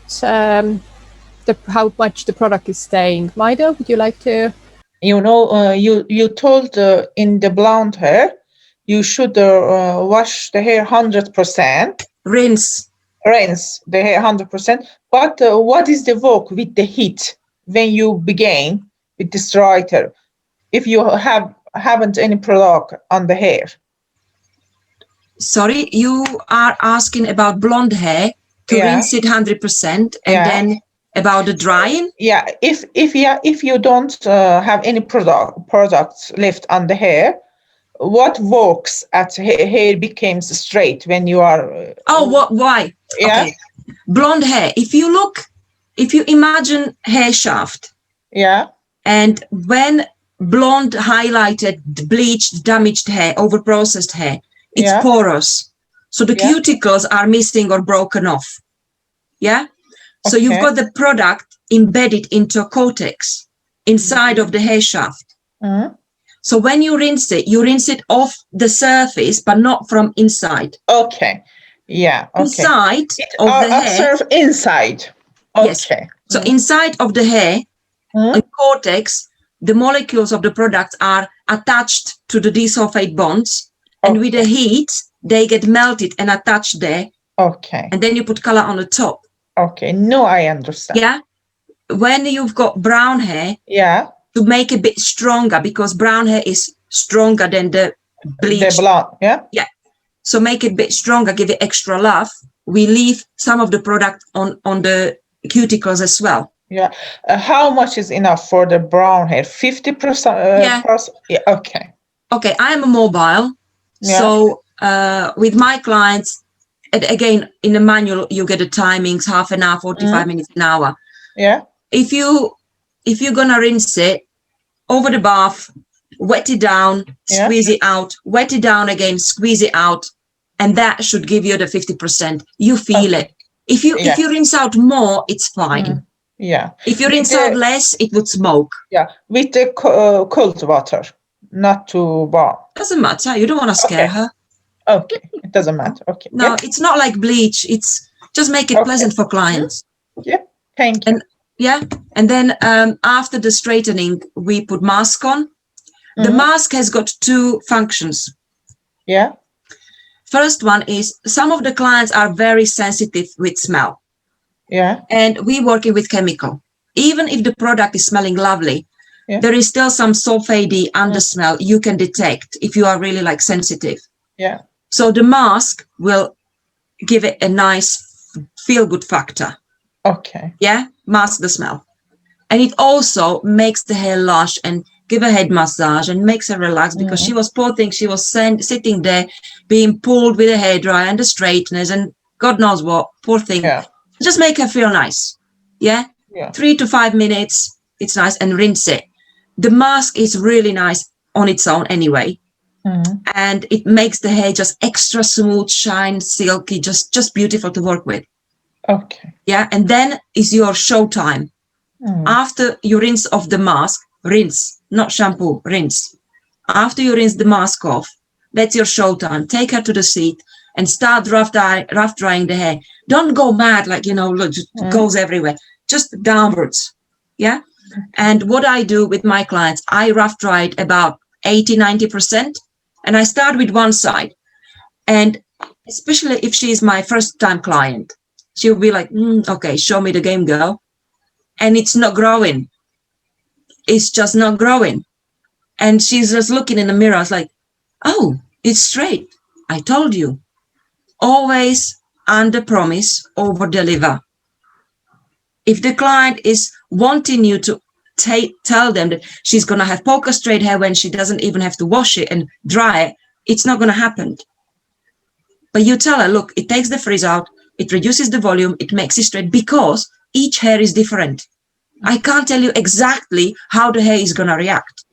Speaker 2: how much the product is staying. Maido, would you like to?
Speaker 5: You know, you told in the blonde hair, you should wash the hair 100%.
Speaker 1: Rinse
Speaker 5: the hair 100%. But what is the work with the heat when you begin with the striker, if you haven't any product on the hair?
Speaker 1: Sorry, you are asking about blonde hair to rinse it 100%, and then about the drying?
Speaker 5: Yeah, if you don't have any products left on the hair, what works at hair becomes straight when you are?
Speaker 1: Why?
Speaker 5: Yeah.
Speaker 1: Okay. Blonde hair. If you imagine hair shaft.
Speaker 5: Yeah.
Speaker 1: And when blonde, highlighted, bleached, damaged hair, overprocessed hair, it's porous. So the cuticles are missing or broken off. Yeah. So you've got the product embedded into a cortex inside of the hair shaft. So when you rinse it off the surface, but not from inside.
Speaker 5: Okay. Yeah. Okay.
Speaker 1: Inside of the hair.
Speaker 5: Inside. Okay.
Speaker 1: Yes. So inside of the hair, the cortex, the molecules of the product are attached to the disulfide bonds, and with the heat, they get melted and attached there.
Speaker 5: Okay.
Speaker 1: And then you put color on the top.
Speaker 5: Okay. No, I understand.
Speaker 1: Yeah. When you've got brown hair, to make a bit stronger, because brown hair is stronger than the bleach.
Speaker 5: The blonde,
Speaker 1: Yeah. So make it a bit stronger, give it extra love. We leave some of the product on the cuticles as well.
Speaker 5: Yeah. How much is enough for the brown hair? 50%?
Speaker 1: Yeah.
Speaker 5: Yeah. Okay.
Speaker 1: Okay, I am mobile.
Speaker 5: Yeah.
Speaker 1: So with my clients, and again, in the manual, you get the timings, half an hour, 45 minutes, an hour.
Speaker 5: Yeah.
Speaker 1: If you're gonna rinse it over the bath, wet it down,
Speaker 5: Yeah.
Speaker 1: squeeze it out, wet it down again, squeeze it out, and that should give you the 50%. You feel
Speaker 5: Okay.
Speaker 1: it. If you rinse out more, it's fine.
Speaker 5: Yeah.
Speaker 1: If you
Speaker 5: With
Speaker 1: rinse out less, it would smoke.
Speaker 5: Yeah, with the cold water, not too warm.
Speaker 1: Doesn't matter. You don't want to scare her.
Speaker 5: Okay, it doesn't matter. Okay.
Speaker 1: No,
Speaker 5: Yeah.
Speaker 1: it's not like bleach. It's just make it pleasant for clients.
Speaker 5: Yeah. Thank you.
Speaker 1: And then after the straightening, we put mask on. The mask has got two functions.
Speaker 5: Yeah.
Speaker 1: First one is some of the clients are very sensitive with smell.
Speaker 5: Yeah.
Speaker 1: And we working with chemical. Even if the product is smelling lovely, there is still some sulfady under smell you can detect if you are really like sensitive.
Speaker 5: Yeah.
Speaker 1: So the mask will give it a nice feel-good factor.
Speaker 5: Okay.
Speaker 1: Yeah, mask the smell. And it also makes the hair lush and give a head massage and makes her relax because she was, poor thing, she was sitting there being pulled with a hairdryer and the straighteners and God knows what, poor thing.
Speaker 5: Yeah.
Speaker 1: Just make her feel nice. Yeah?
Speaker 5: Yeah.
Speaker 1: 3 to 5 minutes, it's nice, and rinse it. The mask is really nice on its own anyway. And it makes the hair just extra smooth, shine, silky, just beautiful to work with.
Speaker 5: Okay.
Speaker 1: Yeah, and then is your show time. After you rinse off the mask, rinse, not shampoo, rinse. After you rinse the mask off, that's your show time. Take her to the seat and start rough drying the hair. Don't go mad, like, look, just goes everywhere. Just downwards. Yeah. And what I do with my clients, I rough dry it about 80-90%. And I start with one side. And especially if she is my first time client, she'll be like, okay, show me the game, girl. And it's not growing. It's just not growing. And she's just looking in the mirror. I was like, oh, it's straight. I told you. Always under promise, over deliver. If the client is wanting you to tell them that she's going to have polka straight hair when she doesn't even have to wash it and dry it, it's not going to happen. But you tell her, look, it takes the frizz out, it reduces the volume, it makes it straight because each hair is different. I can't tell you exactly how the hair is going to react.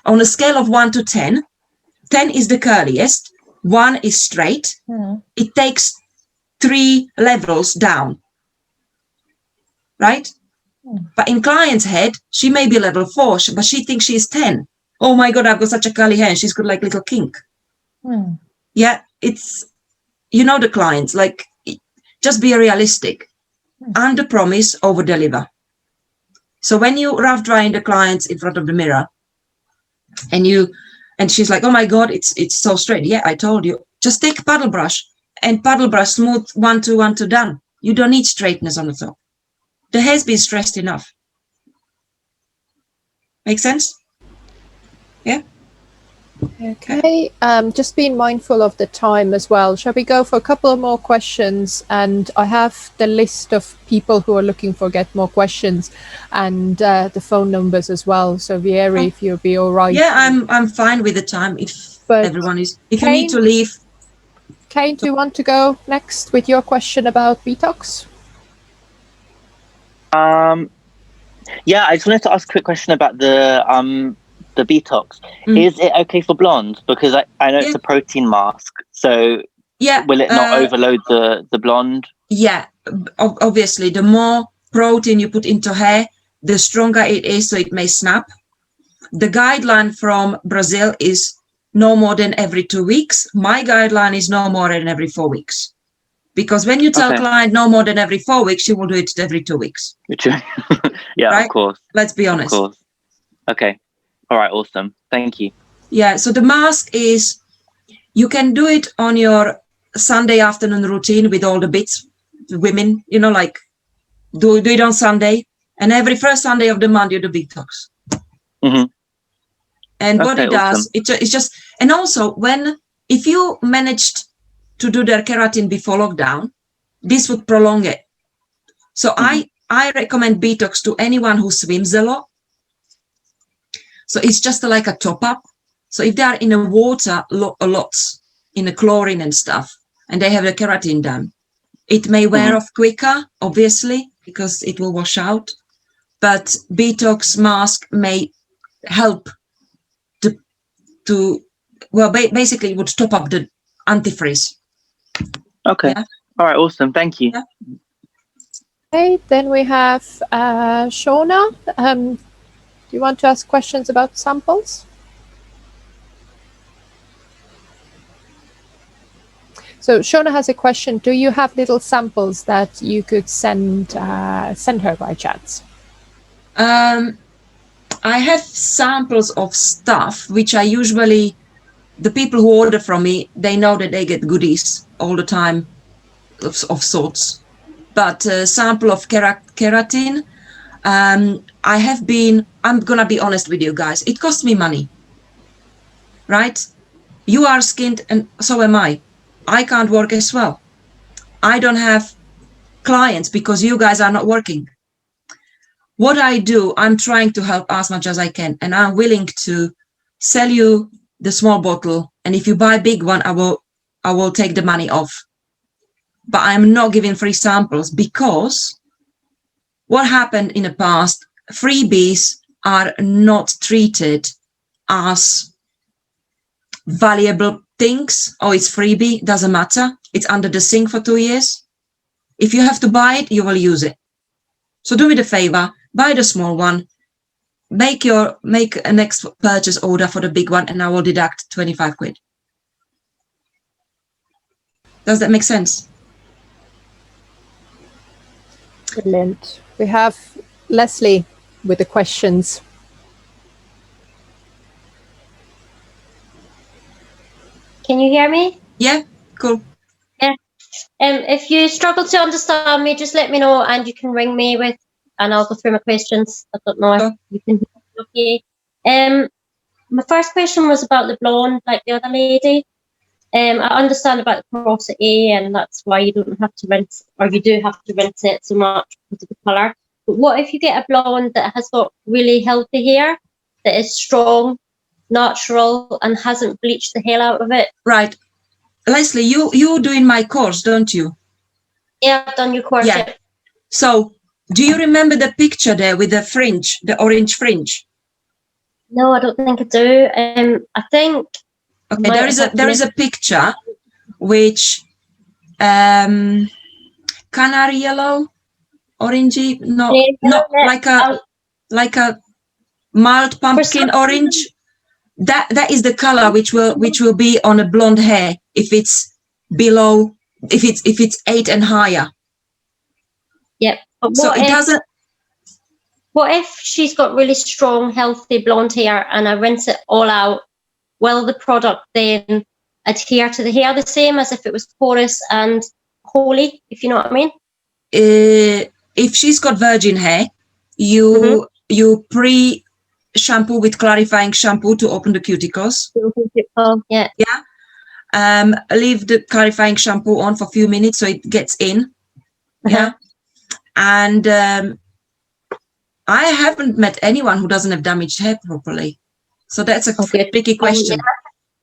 Speaker 1: On a scale of 1 to 10, 10 is the curliest, 1 is straight. It takes 3 levels down. Right? But in client's head, she may be level 4, but she thinks she's 10. Oh my God, I've got such a curly hair. And she's got like little kink. Yeah, it's, the clients, like, just be realistic. Under promise, over deliver. So when you rough drying the clients in front of the mirror and she's like, oh my God, it's so straight. Yeah, I told you. Just take a paddle brush and paddle brush smooth 1, 2, 1, 2 done. You don't need straightness on the top. The hair's been stressed enough. Make sense? Yeah?
Speaker 2: Okay. Just being mindful of the time as well. Shall we go for a couple of more questions? And I have the list of people who are looking for get more questions and the phone numbers as well. So Vieri, if you'll be all right.
Speaker 1: Yeah, I'm fine with the time
Speaker 2: But
Speaker 1: everyone is. If you need to leave.
Speaker 2: Kane, do you want to go next with your question about BEOX?
Speaker 6: Yeah, I just wanted to ask a quick question about the BEOX. Is it okay for blonde? Because I know it's a protein mask, so will it not overload the blonde? Yeah,
Speaker 1: obviously, the more protein you put into hair, the stronger it is, so it may snap. The guideline from Brazil is no more than every 2 weeks. My guideline is no more than every 4 weeks. Because when you tell a client no more than every 4 weeks, she will do it every 2 weeks.
Speaker 6: Yeah,
Speaker 1: right?
Speaker 6: Of course.
Speaker 1: Let's be honest.
Speaker 6: Of course. Okay. All right. Awesome. Thank you.
Speaker 1: Yeah. So the mask is, you can do it on your Sunday afternoon routine with all the bits, women, like do it on Sunday. And every first Sunday of the month, you do BEOX. And what it does, it's just, and also if you managed to do their keratin before lockdown, this would prolong it. So I I recommend BEOX to anyone who swims a lot. So it's just like a top up. So if they are in the water a lot, in the chlorine and stuff, and they have the keratin done, it may wear off quicker, obviously, because it will wash out. But BEOX mask may help basically it would top up the antifreeze.
Speaker 6: Okay. Yeah. All right. Awesome. Thank you.
Speaker 1: Yeah.
Speaker 2: Okay. Then we have Shona. Do you want to ask questions about samples? So Shona has a question. Do you have little samples that you could send her by chance?
Speaker 1: I have samples of stuff which I usually, the people who order from me, they know that they get goodies all the time of sorts. But sample of keratin, I'm gonna be honest with you guys, it costs me money, right? You are skinned and so am I. I can't work as well. I don't have clients because you guys are not working. What I do, I'm trying to help as much as I can, and I'm willing to sell you the small bottle. And if you buy a big one, I will take the money off. But I'm not giving free samples because what happened in the past, freebies are not treated as valuable things. Oh, it's freebie, doesn't matter. It's under the sink for 2 years. If you have to buy it, you will use it. So do me the favor, buy the small one, make a next purchase order for the big one, and I will deduct 25 quid. Does that make sense?
Speaker 2: Brilliant. We have Leslie with the questions.
Speaker 7: Can you hear me?
Speaker 1: Yeah, cool.
Speaker 7: Yeah. If you struggle to understand me, just let me know and you can ring me and I'll go through my questions. I don't know if you can hear me okay. My first question was about the blonde, like the other lady. I understand about the porosity and that's why you don't have to rinse, or you do have to rinse it so much because of the colour. But what if you get a blonde that has got really healthy hair, that is strong, natural, and hasn't bleached the hell out of it?
Speaker 1: Right. Leslie, you're doing my course, don't you?
Speaker 7: Yeah, I've done your course.
Speaker 1: Yeah. So, do you remember the picture there with the fringe, the orange fringe?
Speaker 7: No, I don't think I do. I think.
Speaker 1: Okay, there is a picture which canary yellow, orangey, not like a mild pumpkin orange. That is the color which will be on a blonde hair if it's below, if it's 8 and higher.
Speaker 7: Yep. But
Speaker 1: so it doesn't.
Speaker 7: What if she's got really strong, healthy blonde hair and I rinse it all out? Will the product then adhere to the hair the same as if it was porous and holy, if you know what I mean?
Speaker 1: If she's got virgin hair, you pre-shampoo with clarifying shampoo to open the cuticles.
Speaker 7: Yeah.
Speaker 1: Yeah. Leave the clarifying shampoo on for a few minutes so it gets in. Yeah. And I haven't met anyone who doesn't have damaged hair properly. So that's a tricky question.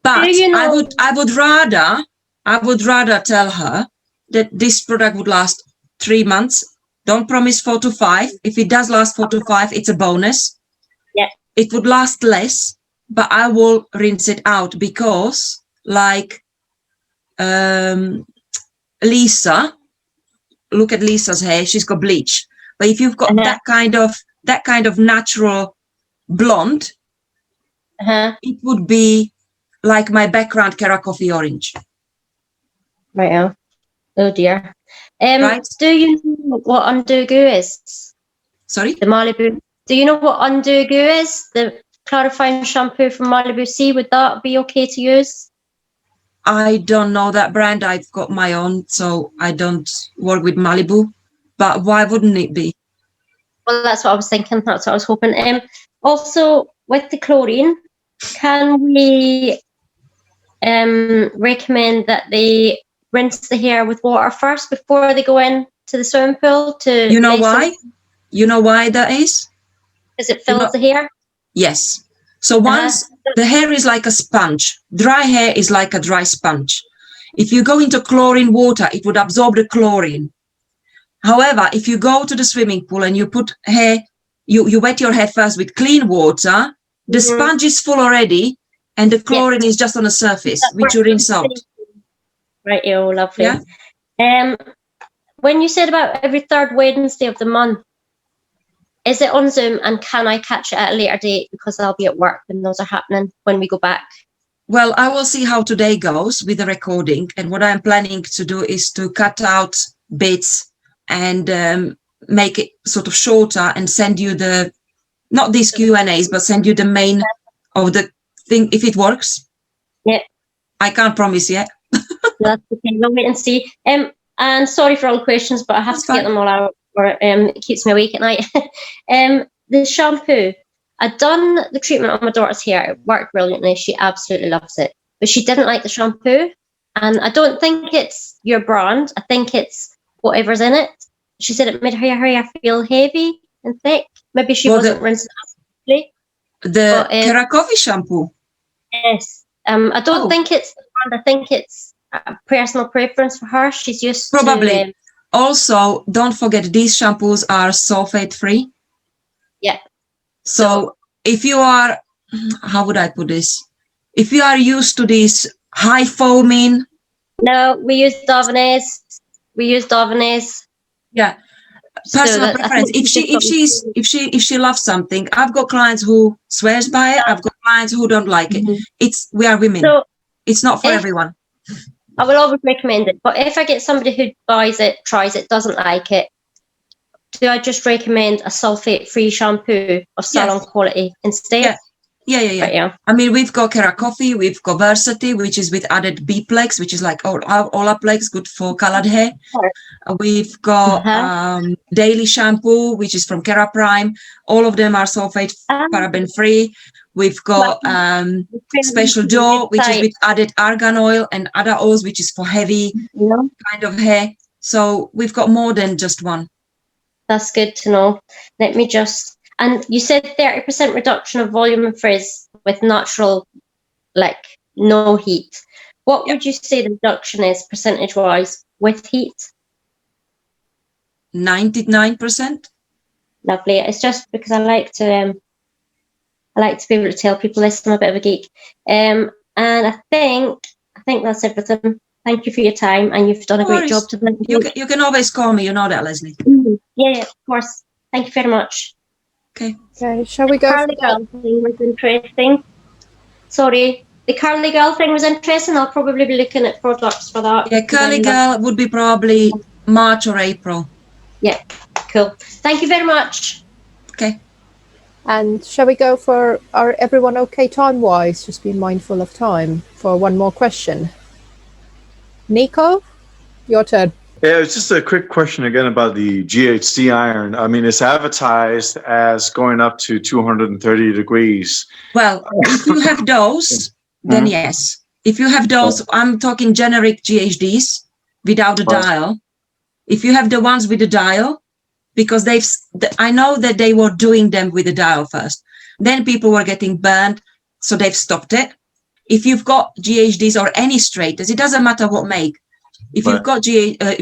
Speaker 1: But I would rather tell her that this product would last 3 months. Don't promise 4 to 5. If it does last 4 to 5, it's a bonus.
Speaker 7: Yeah.
Speaker 1: It would last less, but I will rinse it out because, like Lisa, look at Lisa's hair. She's got bleach. But if you've got that kind of natural blonde, it would be like my background KeraCoffee orange.
Speaker 7: Right. Oh dear.
Speaker 1: Right?
Speaker 7: Do you know what Undo Goo is?
Speaker 1: Sorry?
Speaker 7: The Malibu. Do you know what Undo Goo is? The clarifying shampoo from Malibu Sea. Would that be okay to use?
Speaker 1: I don't know that brand. I've got my own, so I don't work with Malibu. But why wouldn't it be?
Speaker 7: Well, that's what I was thinking. That's what I was hoping. Also, with the chlorine, can we recommend that they rinse the hair with water first before they go in to the swimming pool?
Speaker 1: You know why? You know why that is?
Speaker 7: Because it fills the hair?
Speaker 1: Yes. So once the hair is like a sponge, dry hair is like a dry sponge. If you go into chlorine water, it would absorb the chlorine. However, if you go to the swimming pool and you put hair, you wet your hair first with clean water, the sponge is full already, and the chlorine is just on the surface, which you rinse out.
Speaker 7: Right, lovely. Yeah. When you said about every third Wednesday of the month, is it on Zoom, and can I catch it at a later date because I'll be at work when those are happening when we go back?
Speaker 1: Well, I will see how today goes with the recording, and what I'm planning to do is to cut out bits and make it sort of shorter and send you not these Q&As, but send you the main of the thing if it works.
Speaker 7: Yeah.
Speaker 1: I can't promise yet.
Speaker 7: That's okay. We'll wait and see. And sorry for all the questions, but I have to get them all out, or it keeps me awake at night. The shampoo. I'd done the treatment on my daughter's hair. It worked brilliantly. She absolutely loves it. But she didn't like the shampoo. And I don't think it's your brand. I think it's whatever's in it. She said it made her hair feel heavy and thick. Maybe she wasn't rinsing it properly.
Speaker 1: The KeraCoffee shampoo?
Speaker 7: Yes. I don't think it's the brand. I think it's a personal preference for her. She's used
Speaker 1: to... Also, don't forget, these shampoos are sulfate-free.
Speaker 7: Yeah.
Speaker 1: So if you are, how would I put this? If you are used to this high foaming.
Speaker 7: No, we use Davines.
Speaker 1: Yeah. Personal preference. If she loves something, I've got clients who swears by it. I've got clients who don't like it. We are women. So it's not for everyone.
Speaker 7: I will always recommend it. But if I get somebody who buys it, tries it, doesn't like it, do I just recommend a sulfate-free shampoo of Salon quality instead?
Speaker 1: Yeah. Right, I mean, we've got KeraCoffee, we've got Versati, which is with added B-Plex, which is like Olaplex, good for colored hair. We've got Daily Shampoo, which is from KeraPrime. All of them are sulfate, paraben-free. We've got Special Dough, which is with added argan oil, and other oils, which is for heavy kind of hair. So we've got more than just one.
Speaker 7: That's good to know. Let me just... And you said 30% reduction of volume and frizz with natural, like, no heat. What would you say the reduction is percentage-wise with heat?
Speaker 1: 99%.
Speaker 7: Lovely. It's just because I like to be able to tell people this. I'm a bit of a geek. And I think that's everything. Thank you for your time, and you've done a great job today.
Speaker 1: You can always call me. You know that, Leslie.
Speaker 7: Yeah, of course. Thank you very much.
Speaker 1: Okay.
Speaker 2: Shall we go?
Speaker 7: Curly girl thing was interesting. Sorry, the curly girl thing was interesting. I'll probably be looking at products for that.
Speaker 1: Yeah, curly girl would be probably March or April.
Speaker 7: Yeah, cool. Thank you very much.
Speaker 1: Okay.
Speaker 2: And shall we go for, are everyone okay time-wise? Just be mindful of time for one more question. Nico, your turn.
Speaker 8: Yeah, it's just a quick question again about the GHD iron. I mean, it's advertised as going up to 230 degrees.
Speaker 1: Well, if you have those, then yes. If you have those, I'm talking generic GHDs without the dial. If you have the ones with the dial, because I know that they were doing them with the dial first. Then people were getting burned, so they've stopped it. If you've got GHDs or any straightness, it doesn't matter what make. If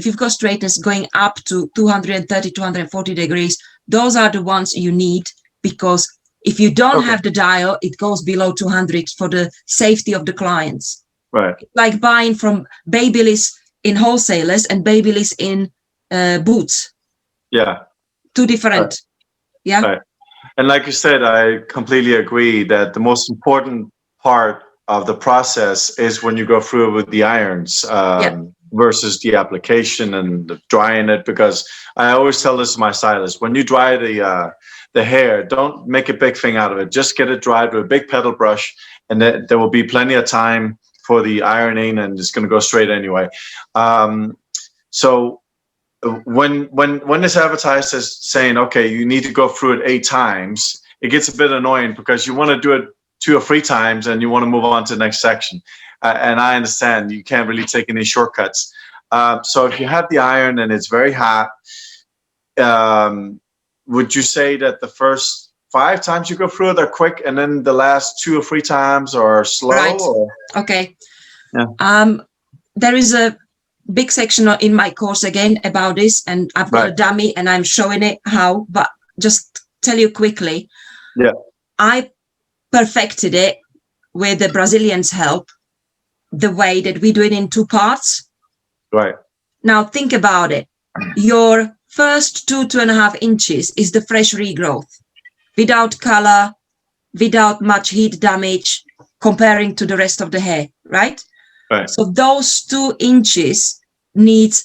Speaker 1: you've got straightness going up to 230, 240 degrees, those are the ones you need, because if you don't have the dial, it goes below 200 for the safety of the clients.
Speaker 8: Right.
Speaker 1: Like buying from Babyliss in wholesalers and Babyliss in Boots.
Speaker 8: Yeah.
Speaker 1: Two different.
Speaker 8: Right.
Speaker 1: Yeah.
Speaker 8: Right. And like you said, I completely agree that the most important part of the process is when you go through it with the irons. Versus the application and the drying it, because I always tell this to my stylist: when you dry the hair, don't make a big thing out of it. Just get it dried with a big pedal brush, and there will be plenty of time for the ironing, and it's going to go straight anyway. So when it's advertised as saying, okay, you need to go through it 8 times, it gets a bit annoying because you want to do it 2 or 3 times and you want to move on to the next section. And I understand you can't really take any shortcuts. So if you have the iron and it's very hot, would you say that the first 5 times you go through it are quick, and then the last 2 or 3 times are slow?
Speaker 1: Right.
Speaker 8: Or?
Speaker 1: Okay.
Speaker 8: Yeah.
Speaker 1: There is a big section in my course again about this, and I've got a dummy and I'm showing it how, but just tell you quickly.
Speaker 8: Yeah.
Speaker 1: I perfected it with the Brazilians' help, the way that we do it in 2 parts.
Speaker 8: Right.
Speaker 1: Now think about it. Your first 2.5 inches is the fresh regrowth, without color, without much heat damage, comparing to the rest of the hair, right?
Speaker 8: Right.
Speaker 1: So those 2 inches needs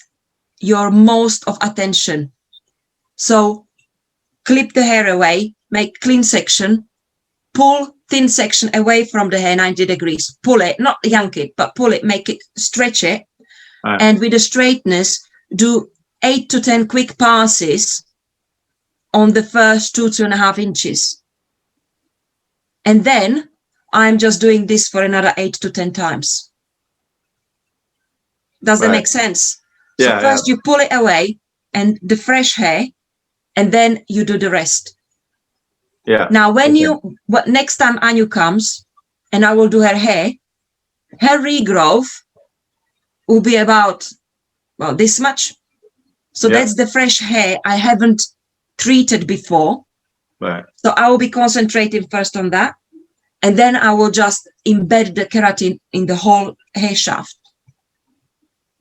Speaker 1: your most of attention. So clip the hair away, make clean section, pull thin section away from the hair 90 degrees, pull it, not yank it, but pull it, make it, stretch it.
Speaker 8: Right.
Speaker 1: And with the straightness, do 8 to 10 quick passes on the first 2.5 inches. And then I'm just doing this for another 8 to 10 times. Does that make sense?
Speaker 8: Yeah.
Speaker 1: So first you pull it away and the fresh hair, and then you do the rest.
Speaker 8: Yeah.
Speaker 1: Now, when next time Anu comes and I will do her regrowth will be about, well, this much. So that's the fresh hair I haven't treated before.
Speaker 8: Right.
Speaker 1: So I will be concentrating first on that. And then I will just embed the keratin in the whole hair shaft.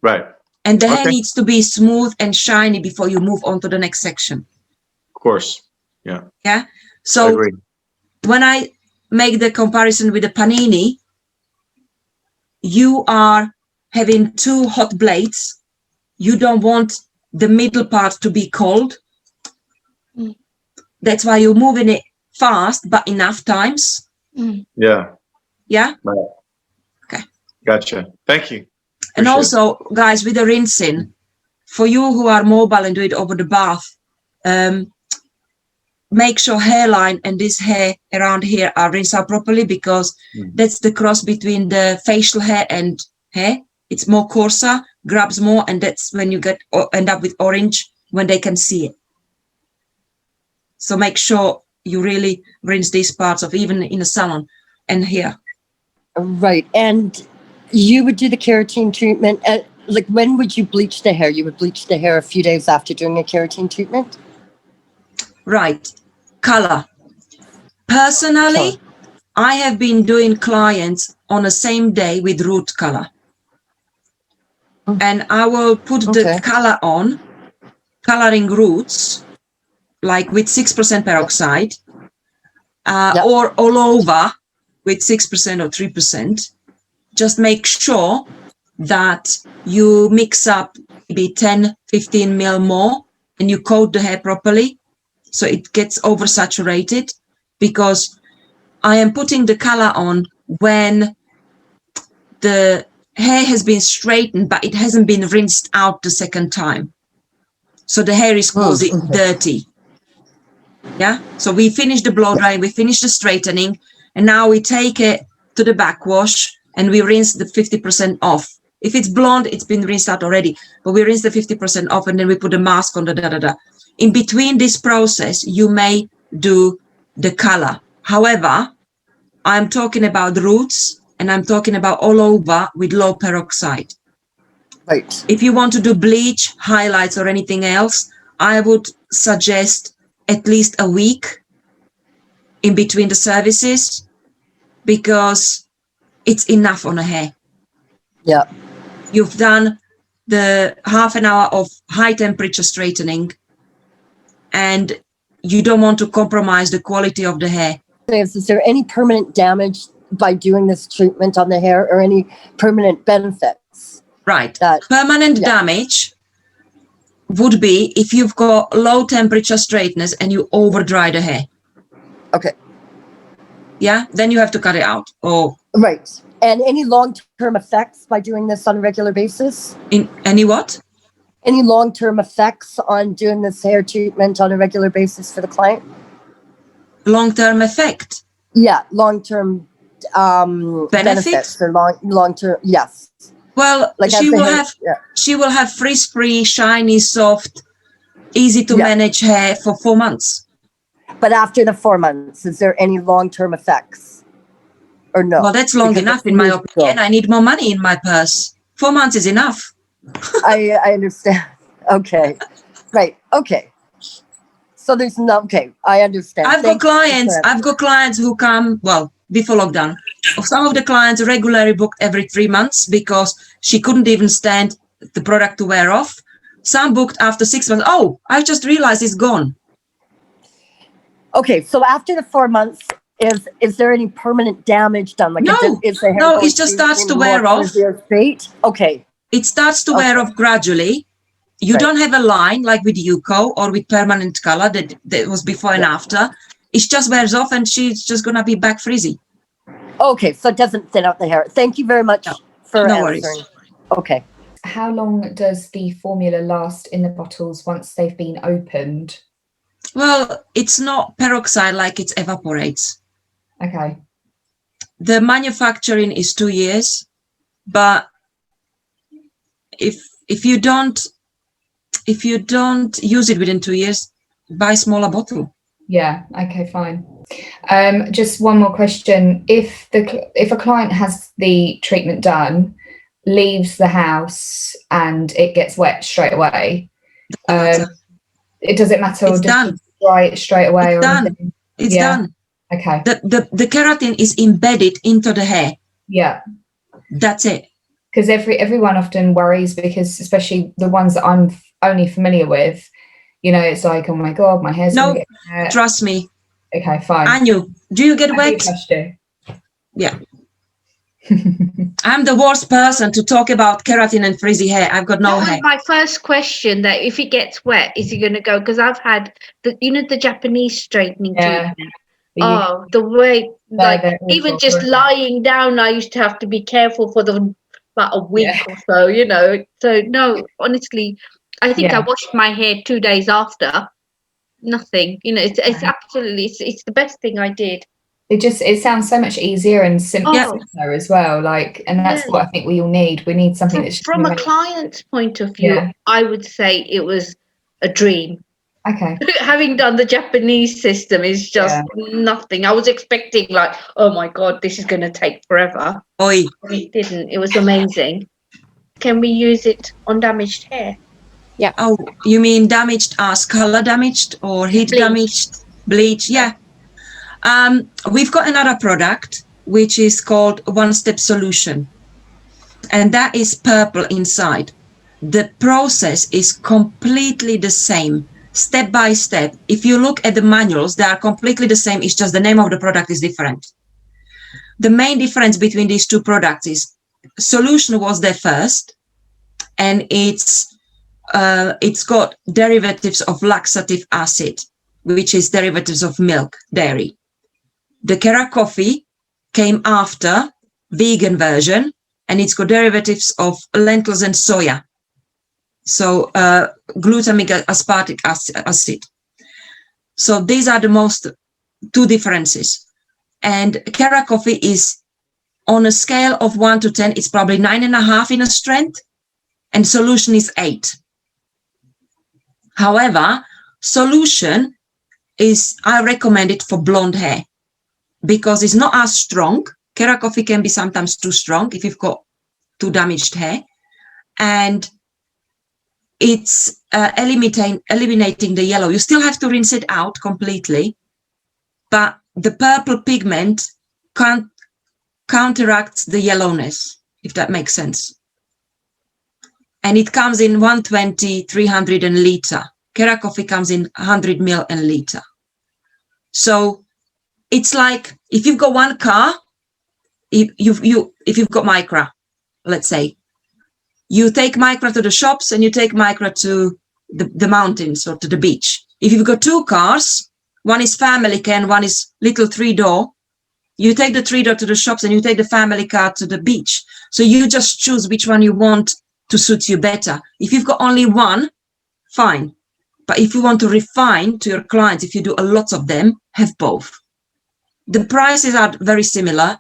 Speaker 8: Right.
Speaker 1: And the hair needs to be smooth and shiny before you move on to the next section.
Speaker 8: Of course. Yeah.
Speaker 1: Yeah. So when I make the comparison with the panini, you are having 2 hot blades. You don't want the middle part to be cold. That's why you're moving it fast, but enough times.
Speaker 8: Yeah.
Speaker 1: Yeah.
Speaker 8: Right.
Speaker 1: Okay.
Speaker 8: Gotcha. Thank you.
Speaker 1: And also, guys, with the rinsing, for you who are mobile and do it over the bath, make sure hairline and this hair around here are rinsed out properly, because that's the cross between the facial hair and hair. It's more coarser, grabs more, and that's when you end up with orange when they can see it. So make sure you really rinse these parts of, even in a salon and here.
Speaker 9: Right. And you would do the keratin treatment at, like, when would you bleach the hair? You would bleach the hair a few days after doing a keratin treatment?
Speaker 1: Right. Color. Personally, I have been doing clients on the same day with root color. And I will put the color on, coloring roots, like with 6% peroxide, or all over with 6% or 3%. Just make sure that you mix up maybe 10, 15 mil more, and you coat the hair properly so it gets oversaturated, because I am putting the color on when the hair has been straightened, but it hasn't been rinsed out the second time. So the hair is quasi dirty. Yeah. So we finish the blow drying, we finish the straightening, and now we take it to the backwash and we rinse the 50% off. If it's blonde, it's been rinsed out already, but we rinse the 50% off, and then we put a mask on the In between this process, you may do the color. However, I'm talking about roots, and I'm talking about all over with low peroxide.
Speaker 9: Right.
Speaker 1: If you want to do bleach, highlights, or anything else, I would suggest at least a week in between the services, because it's enough on a hair.
Speaker 9: Yeah.
Speaker 1: You've done the half an hour of high temperature straightening, and you don't want to compromise the quality of the hair.
Speaker 9: Is there any permanent damage by doing this treatment on the hair, or any permanent benefits?
Speaker 1: Right. Permanent damage would be if you've got low temperature straightness and you over dry the hair.
Speaker 9: Okay.
Speaker 1: Yeah, then you have to cut it out.
Speaker 9: Right. And any long-term effects by doing this on a regular basis?
Speaker 1: In any what?
Speaker 9: Any long-term effects on doing this hair treatment on a regular basis for the client?
Speaker 1: Long-term effect?
Speaker 9: Yeah, long-term benefits or long-term, yes.
Speaker 1: Well, like she will have frizz-free, shiny, soft, easy to manage hair for 4 months.
Speaker 9: But after the 4 months, is there any long-term effects or no?
Speaker 1: Well, that's long enough in my opinion. I need more money in my purse. 4 months is enough.
Speaker 9: I understand. Okay. Right. Okay. So there's no, okay, I understand.
Speaker 1: I've got clients who come, well, before lockdown. Some of the clients regularly booked every 3 months because she couldn't even stand the product to wear off. Some booked after 6 months. Oh, I just realized it's gone.
Speaker 9: Okay, so after the 4 months, is there any permanent damage done? Like,
Speaker 1: no, it just starts to wear off.
Speaker 9: Okay.
Speaker 1: It starts to wear off gradually. You don't have a line like with Yuko or with permanent color that was before and after. It just wears off and she's just going to be back frizzy.
Speaker 9: Okay, so it doesn't thin out the hair. Thank you very much for answering.
Speaker 1: Worries.
Speaker 9: Okay.
Speaker 10: How long does the formula last in the bottles once they've been opened?
Speaker 1: Well, it's not peroxide like it evaporates.
Speaker 10: Okay.
Speaker 1: The manufacturing is 2 years, but if you don't use it within 2 years, buy a smaller bottle.
Speaker 10: Yeah. Okay. Fine. Just one more question: if a client has the treatment done, leaves the house, and it gets wet straight away, it doesn't matter.
Speaker 1: It's done.
Speaker 10: Dry it straight away.
Speaker 1: It's done. It's done.
Speaker 10: Okay.
Speaker 1: The keratin is embedded into the hair.
Speaker 10: Yeah.
Speaker 1: That's it.
Speaker 10: Because everyone often worries, because especially the ones that I'm only familiar with, you know, it's like, oh my God, my hair's
Speaker 1: no,
Speaker 10: gonna get wet.
Speaker 1: Trust me.
Speaker 10: Okay, fine.
Speaker 1: Anu, do you get wet? Yeah. I'm the worst person to talk about keratin and frizzy hair. I've got no hair.
Speaker 4: My first question, that if it gets wet, is it going to go? Because I've had the Japanese straightening treatment. Oh, the way, like, even just lying down, I used to have to be careful for about a week or so, you know. So no, honestly, I think I washed my hair 2 days after. Nothing, you know. It's absolutely, it's the best thing I did.
Speaker 10: It sounds so much easier and simpler as well. Like, and that's what I think we all need. We need something that's
Speaker 4: from a client's point of view. I would say it was a dream.
Speaker 10: Okay.
Speaker 4: Having done the Japanese system is just nothing. I was expecting, like, oh my God, this is going to take forever.
Speaker 1: Oi.
Speaker 4: It didn't. It was amazing. Can we use it on damaged hair?
Speaker 2: Yeah.
Speaker 1: Oh, you mean damaged as color damaged or heat damaged, bleach? Yeah. We've got another product which is called One Step Solution, and that is purple inside. The process is completely the same, step by step. If you look at the manuals, they are completely the same. It's just the name of the product is different. The main difference between these two products is Solution was there first, and it's got derivatives of laxative acid, which is derivatives of milk, dairy. The KeraCoffee came after, vegan version, and it's got derivatives of lentils and soya. So glutamic aspartic acid. So these are the most two differences. And KeraCoffee is on a scale of 1 to 10, it's probably 9.5 in a strength, and Solution is 8. However, Solution is, I recommend it for blonde hair because it's not as strong. KeraCoffee can be sometimes too strong if you've got too damaged hair, and it's eliminating the yellow. You still have to rinse it out completely, but the purple pigment counteracts the yellowness, if that makes sense. And it comes in 120, 300 and liter. KeraCoffee comes in 100 ml and liter. So it's like if you've got one car, if you've got Micra, let's say, you take Micra to the shops and you take Micra to the mountains or to the beach. If you've got two cars, one is family car and one is little 3-door, you take the 3-door to the shops and you take the family car to the beach. So you just choose which one you want to suit you better. If you've got only one, fine. But if you want to refine to your clients, if you do a lot of them, have both. The prices are very similar.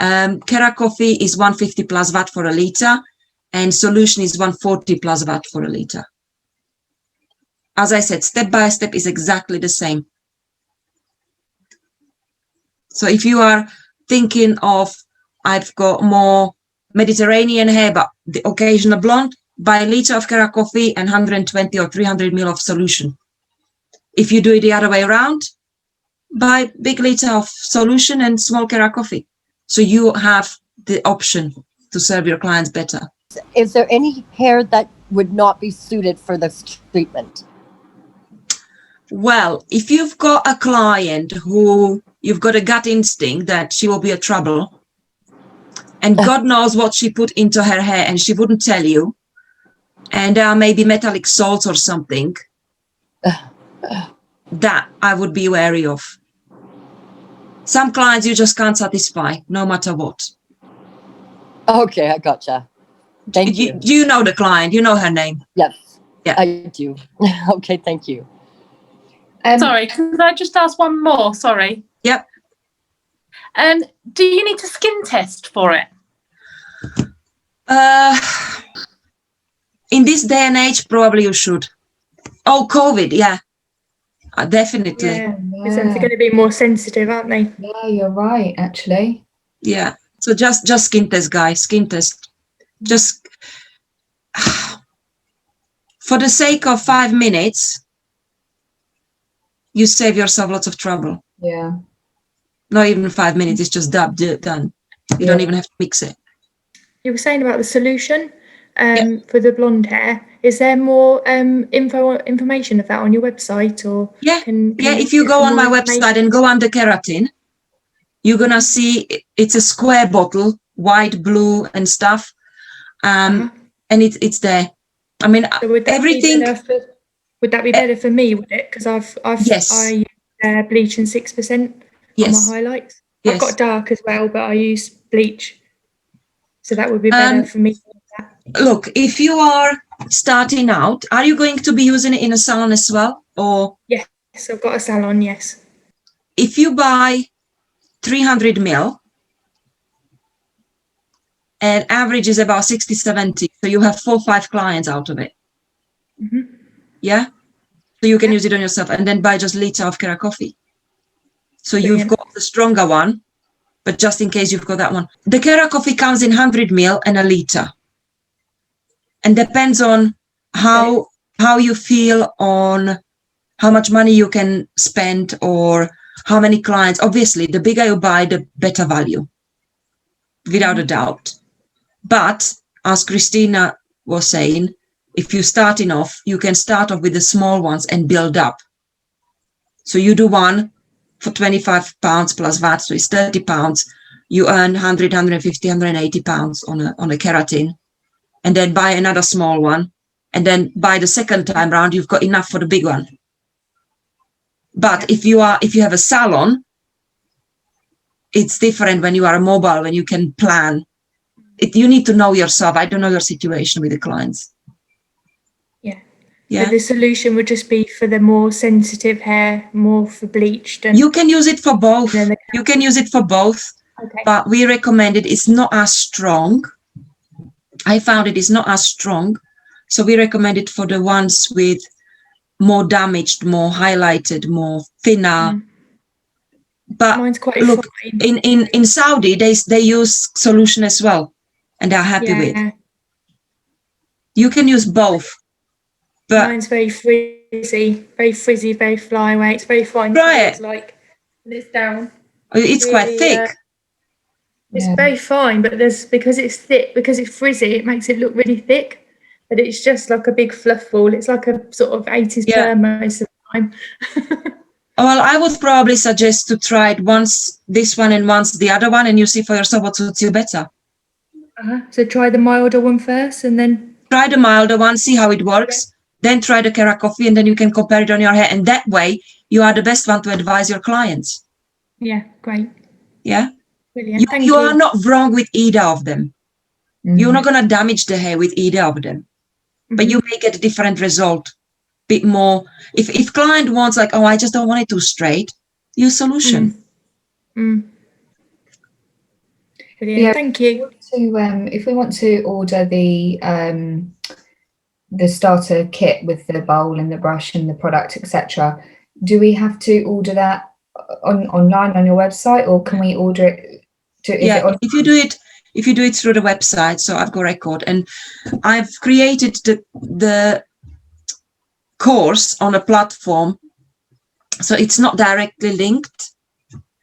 Speaker 1: KeraCoffee is 150 plus VAT for a liter, and Solution is 140 plus VAT for a liter. as I said, step by step is exactly the same. So if you are thinking of, I've got more Mediterranean hair, but the occasional blonde, buy a liter of KeraCoffee and 120 or 300 ml of solution. If you do it the other way around, buy big liter of solution and small KeraCoffee. So you have the option to serve your clients better.
Speaker 9: Is there any hair that would not be suited for this treatment?
Speaker 1: Well, if you've got a client who you've got a gut instinct that she will be a trouble, and God knows what she put into her hair and she wouldn't tell you, and there are maybe metallic salts or something, that I would be wary of. Some clients you just can't satisfy, no matter what.
Speaker 9: Okay, I gotcha. Thank you.
Speaker 1: You know the client, you know her name.
Speaker 9: Yes,
Speaker 1: yeah,
Speaker 9: I do. Okay, thank you.
Speaker 11: Sorry, could I just ask one more? Sorry.
Speaker 1: Yep.
Speaker 11: Do you need to skin test for it?
Speaker 1: In this day and age, probably you should. Oh, COVID, yeah. Definitely.
Speaker 3: Yeah. They're going to be more sensitive, aren't they?
Speaker 10: Yeah, you're right, actually.
Speaker 1: Yeah. So just skin test, guys. Skin test. Just for the sake of 5 minutes, you save yourself lots of trouble.
Speaker 10: Yeah.
Speaker 1: Not even 5 minutes. It's just done. You don't even have to mix it.
Speaker 3: You were saying about the solution for the blonde hair. Is there more information of that on your website, or
Speaker 1: if you go on my website and go under keratin, you're gonna see it's a square bottle, white, blue, and stuff, and it's there. I mean,
Speaker 3: so would
Speaker 1: everything.
Speaker 3: Would that be better for me? Would it? Because I use bleach and 6% on my highlights.
Speaker 1: Yes.
Speaker 3: I've got dark as well, but I use bleach, so that would be better for me.
Speaker 1: Look, if you are starting out, are you going to be using it in a salon as well, or?
Speaker 3: Yes, I've got a salon. Yes.
Speaker 1: If you buy 300 ml, and average is about 60-70, so you have 4 or 5 clients out of it.
Speaker 3: Mm-hmm.
Speaker 1: Yeah, so you can use it on yourself, and then buy just a liter of KeraCoffee. So you've got the stronger one, but just in case you've got that one. The KeraCoffee comes in 100 ml and a liter, and depends on how you feel, on how much money you can spend, or how many clients. Obviously, the bigger you buy, the better value, without a doubt. But as Christina was saying, if you're starting off, you can start off with the small ones and build up. So you do one for £25 plus VAT, so it's £30. You earn 100, 150, 180 pounds on a keratin, and then buy another small one, and then by the second time round, you've got enough for the big one. But if you have a salon, it's different when you are mobile, when you can plan. You need to know yourself. I don't know your situation with the clients.
Speaker 3: Yeah. But the solution would just be for the more sensitive hair, more for bleached. And
Speaker 1: you can use it for both. You can use it for both. Okay. But we recommend it. It's not as strong. I found it is not as strong. So we recommend it for the ones with more damaged, more highlighted, more thinner. But
Speaker 3: mine's quite
Speaker 1: look,
Speaker 3: fine.
Speaker 1: in Saudi, they use solution as well, and they're happy with. You can use both. But
Speaker 3: mine's very frizzy, very fly away. It's very fine.
Speaker 1: Try it.
Speaker 3: Like when it's down.
Speaker 1: It's really, quite thick.
Speaker 3: It's very fine, but because it's thick, because it's frizzy, it makes it look really thick. But it's just like a big fluff ball. It's like a sort of 80s perm most of the time.
Speaker 1: Well, I would probably suggest to try it once this one and once the other one, and you see for yourself what suits you better.
Speaker 3: So try the milder one first, and then
Speaker 1: try the milder one, see how it works. Then try the KeraCoffee, and then you can compare it on your hair. And that way, you are the best one to advise your clients.
Speaker 3: Yeah, great.
Speaker 1: Yeah?
Speaker 3: Brilliant.
Speaker 1: You are not wrong with either of them. You're not going to damage the hair with either of them. But you may get a different result. Bit more. If client wants like, oh, I just don't want it too straight, use solution.
Speaker 3: Brilliant. Yeah, thank you.
Speaker 10: If we want to order the the starter kit with the bowl and the brush and the product, etc. Do we have to order that online on your website, or can we order it?
Speaker 1: If you do it through the website, so I've got record, and I've created the course on a platform, so it's not directly linked.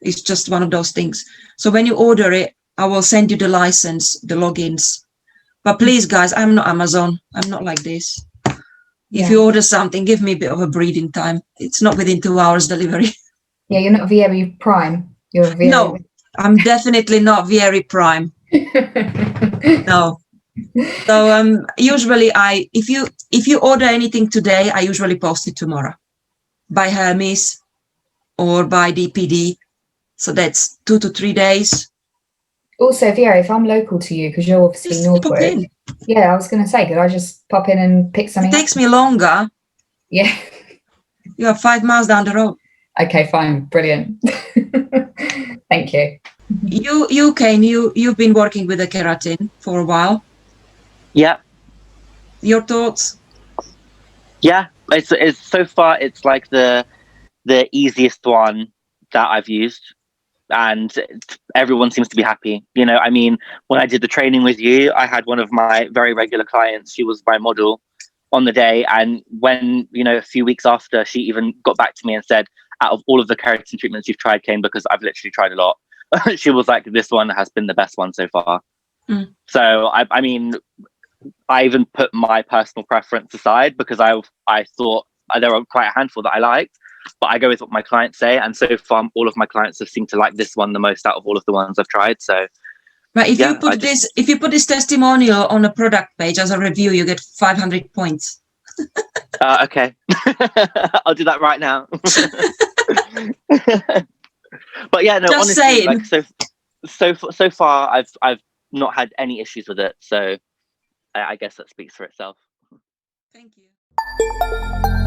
Speaker 1: It's just one of those things. So when you order it, I will send you the license, the logins. But please, guys, I'm not Amazon. I'm not like this. If you order something, give me a bit of a breathing time. It's not within 2 hours delivery.
Speaker 10: Yeah, you're not Vieri Prime. You're Vieri.
Speaker 1: No, I'm definitely not Vieri Prime. No. So usually if you order anything today, I usually post it tomorrow by Hermes or by DPD. So that's 2 to 3 days.
Speaker 10: Also, Vieri, if I'm local to you, because you're obviously Northwood. Yeah, I was going to say, could I just pop in and pick something up?
Speaker 1: It takes me longer.
Speaker 10: Yeah.
Speaker 1: You are 5 miles down the road.
Speaker 10: Okay, fine. Brilliant. Thank you.
Speaker 1: You Kane, you've been working with the keratin for a while.
Speaker 6: Yeah.
Speaker 1: Your thoughts?
Speaker 6: Yeah, it's so far it's like the easiest one that I've used, and everyone seems to be happy. You know, I mean, when I did the training with you, I had one of my very regular clients. She was my model on the day, and when, you know, a few weeks after, she even got back to me and said, out of all of the keratin treatments you've tried, Kane, because I've literally tried a lot, she was like, this one has been the best one so far. So I mean, I even put my personal preference aside because I thought there were quite a handful that I liked, but I go with what my clients say, and so far all of my clients have seemed to like this one the most out of all of the ones I've tried. So,
Speaker 1: right, if you put this testimonial on a product page as a review, you get 500 points.
Speaker 6: Okay, I'll do that right now. But yeah, no,
Speaker 1: just
Speaker 6: honestly,
Speaker 1: saying.
Speaker 6: Like so far, I've not had any issues with it. So I guess that speaks for itself.
Speaker 1: Thank you.